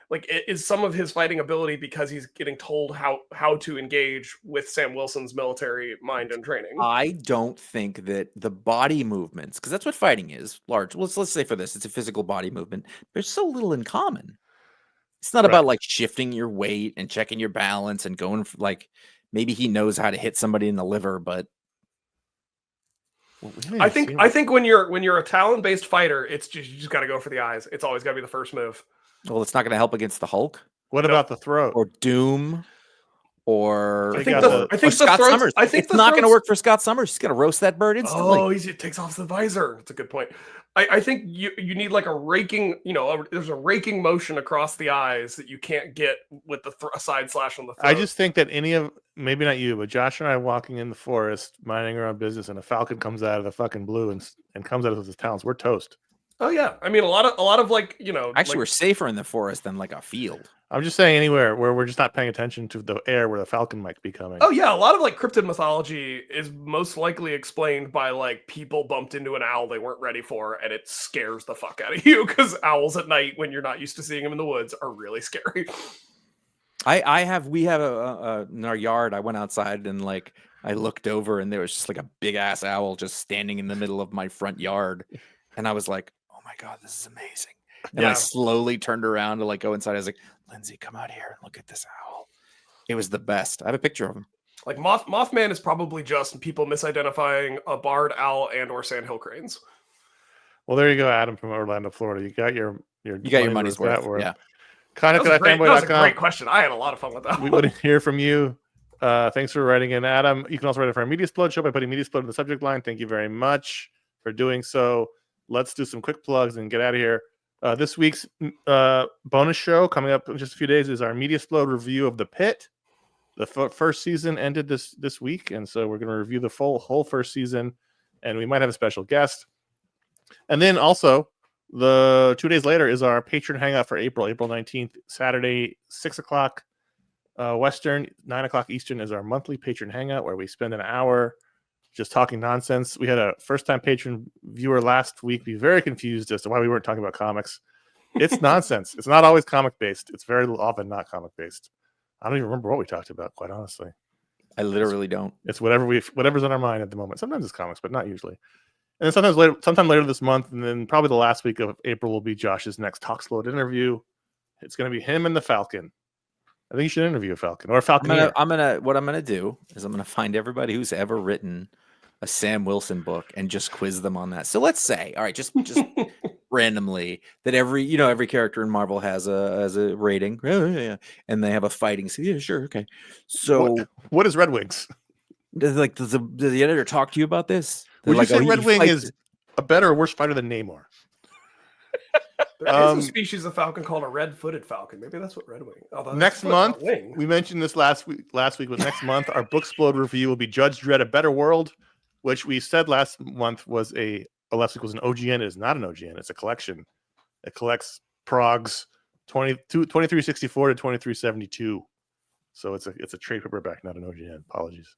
Like, it is some of his fighting ability because he's getting told how to engage with Sam Wilson's military mind and training. I don't think that the body movements, because that's what fighting is, large. Let's say for this, it's a physical body movement. There's so little in common. It's not about like shifting your weight and checking your balance and going for, like maybe he knows how to hit somebody in the liver, but I think when you're a talon-based fighter, it's just you just got to go for the eyes. It's always got to be the first move. Well, it's not going to help against the Hulk. What about the throat? Or Doom? Or I think Scott Summers. I think it's not going to work for Scott Summers. He's going to roast that bird instantly. Oh, he takes off the visor. That's a good point. I think you need like a raking, there's a raking motion across the eyes that you can't get with the side slash on the throat. I just think that maybe not you, but Josh and I walking in the forest, minding our own business, and a falcon comes out of the fucking blue and comes out of his talons. We're toast. Oh yeah, I mean a lot of like Actually, we're safer in the forest than like a field. I'm just saying anywhere where we're just not paying attention to the air where the falcon might be coming. Oh yeah, a lot of like cryptid mythology is most likely explained by like people bumped into an owl they weren't ready for, and it scares the fuck out of you because owls at night when you're not used to seeing them in the woods are really scary. We have in our yard. I went outside and like I looked over and there was just like a big ass owl just standing in the middle of my front yard, and I was like, oh my God, this is amazing. And I slowly turned around to like go inside. I was like, Lindsay, come out here and look at this owl. It was the best. I have a picture of him. Like Mothman is probably just people misidentifying a barred owl and or sandhill cranes. Well, there you go, Adam from Orlando, Florida. You got your money's worth. Yeah. That was a great question. I had a lot of fun with that. We want to hear from you. Thanks for writing in, Adam. You can also write it for our Media Explode show by putting Media Explode in the subject line. Thank you very much for doing so. Let's do some quick plugs and get out of here. This week's bonus show coming up in just a few days is our Media Explode review of The Pit. The first season ended this week, and so we're going to review the whole first season, and we might have a special guest. And then also, the 2 days later is our Patron Hangout for April 19th, Saturday, 6 o'clock Western, 9 o'clock Eastern is our monthly Patron Hangout where we spend an hour just talking nonsense. We had a first-time patron viewer last week be very confused as to why we weren't talking about comics. It's nonsense. It's not always comic-based. It's very often not comic-based. I don't even remember what we talked about, quite honestly. I literally don't. It's whatever's on our mind at the moment. Sometimes it's comics, but not usually. And then sometime later this month, and then probably the last week of April will be Josh's next Talksload interview. It's going to be him and the Falcon. I think you should interview a Falcon or a Falcon. What I'm gonna do is I'm gonna find everybody who's ever written a Sam Wilson book and just quiz them on that. So let's say, all right, just randomly that every character in Marvel has a rating, and they have a fighting scene. Yeah, sure, okay. So what is Redwings? Does the editor talk to you about this? Would you say Redwing is a better or worse fighter than Namor? There is a species of falcon called a red-footed falcon. Maybe that's what Redwing. Next month, we mentioned this last week. Last week was next month. Our Booksplode review will be Judge Dredd: A Better World, which we said last month was last week was an OGN. It is not an OGN. It's a collection. It collects Progs 2364 to 2372. So it's a trade paperback, not an OGN. Apologies.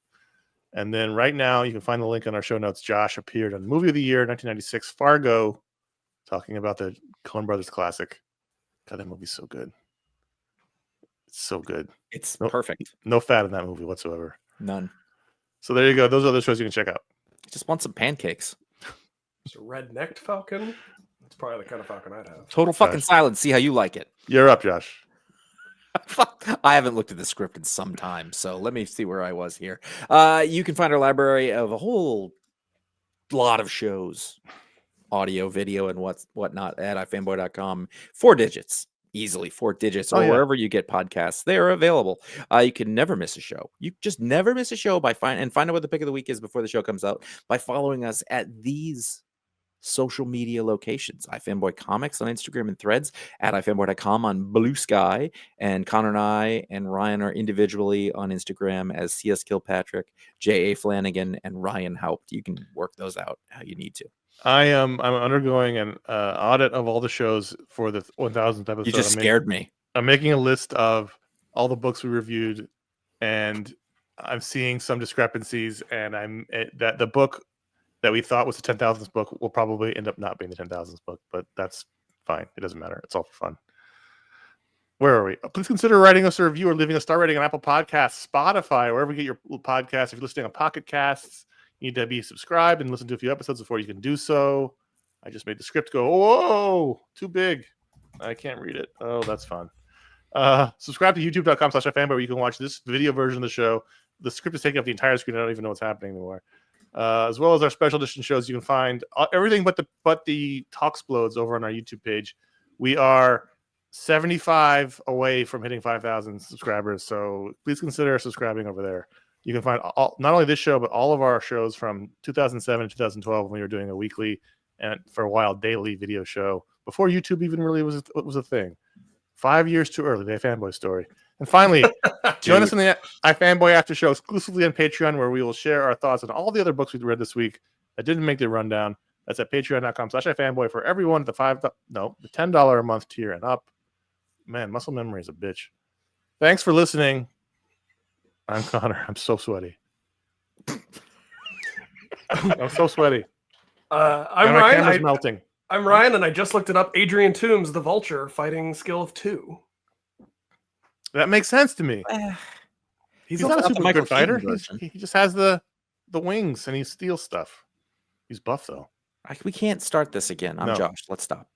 And then right now, you can find the link on our show notes. Josh appeared on Movie of the Year 1996 Fargo, talking about the Coen Brothers classic. God, that movie's so good. It's so good. It's perfect. No fat in that movie whatsoever. None. So there you go. Those are other shows you can check out. Just want some pancakes. It's a red-necked falcon. It's probably the kind of falcon I'd have. Total fucking silence. See how you like it. You're up, Josh. I haven't looked at the script in some time, so let me see where I was here. You can find our library of a whole lot of shows, audio, video, and whatnot at ifanboy.com. 4 digits, easily 4 digits, or wherever you get podcasts. They are available. You can never miss a show. You just never miss a show by find out what the pick of the week is before the show comes out by following us at these social media locations: iFanboy Comics on Instagram and Threads, at ifanboy.com on Blue Sky, and Connor and I and Ryan are individually on Instagram as CS Kilpatrick, J.A. Flanagan, and Ryan Haupt. You can work those out how you need to. I'm undergoing an audit of all the shows for the 1000th episode. You just scared me. I'm making a list of all the books we reviewed, and I'm seeing some discrepancies, and that the book that we thought was the 10,000th book will probably end up not being the 10,000th book, but that's fine. It doesn't matter. It's all for fun. Where are we? Please consider writing us a review or leaving a star rating on Apple Podcasts, Spotify, wherever you get your podcasts. If you're listening on Pocket Casts, you need to be subscribed and listen to a few episodes before you can do so. I just made the script go, whoa, too big. I can't read it. Oh, that's fun. Subscribe to youtube.com/ifanboy where you can watch this video version of the show. The script is taking up the entire screen. I don't even know what's happening anymore. As well as our special edition shows. You can find everything but the Talksplodes over on our YouTube page. We are 75 away from hitting 5,000 subscribers, so please consider subscribing over there. You can find not only this show, but all of our shows from 2007 to 2012 when we were doing a weekly and for a while daily video show before YouTube even really was a thing. 5 years too early, the iFanboy story. And finally, join us in the iFanboy After Show exclusively on Patreon, where we will share our thoughts on all the other books we read this week that didn't make the rundown. That's at patreon.com/ifanboy for everyone at the $10 a month tier and up. Man, muscle memory is a bitch. Thanks for listening. I'm Connor. I'm so sweaty. I'm so sweaty. I'm my Ryan. camera's melting. I'm Ryan, and I just looked it up. Adrian Toomes, the Vulture, fighting skill of 2. That makes sense to me. He's not a super good fighter. He just has the wings and he steals stuff. He's buff though. We can't start this again. I'm Josh. Let's stop.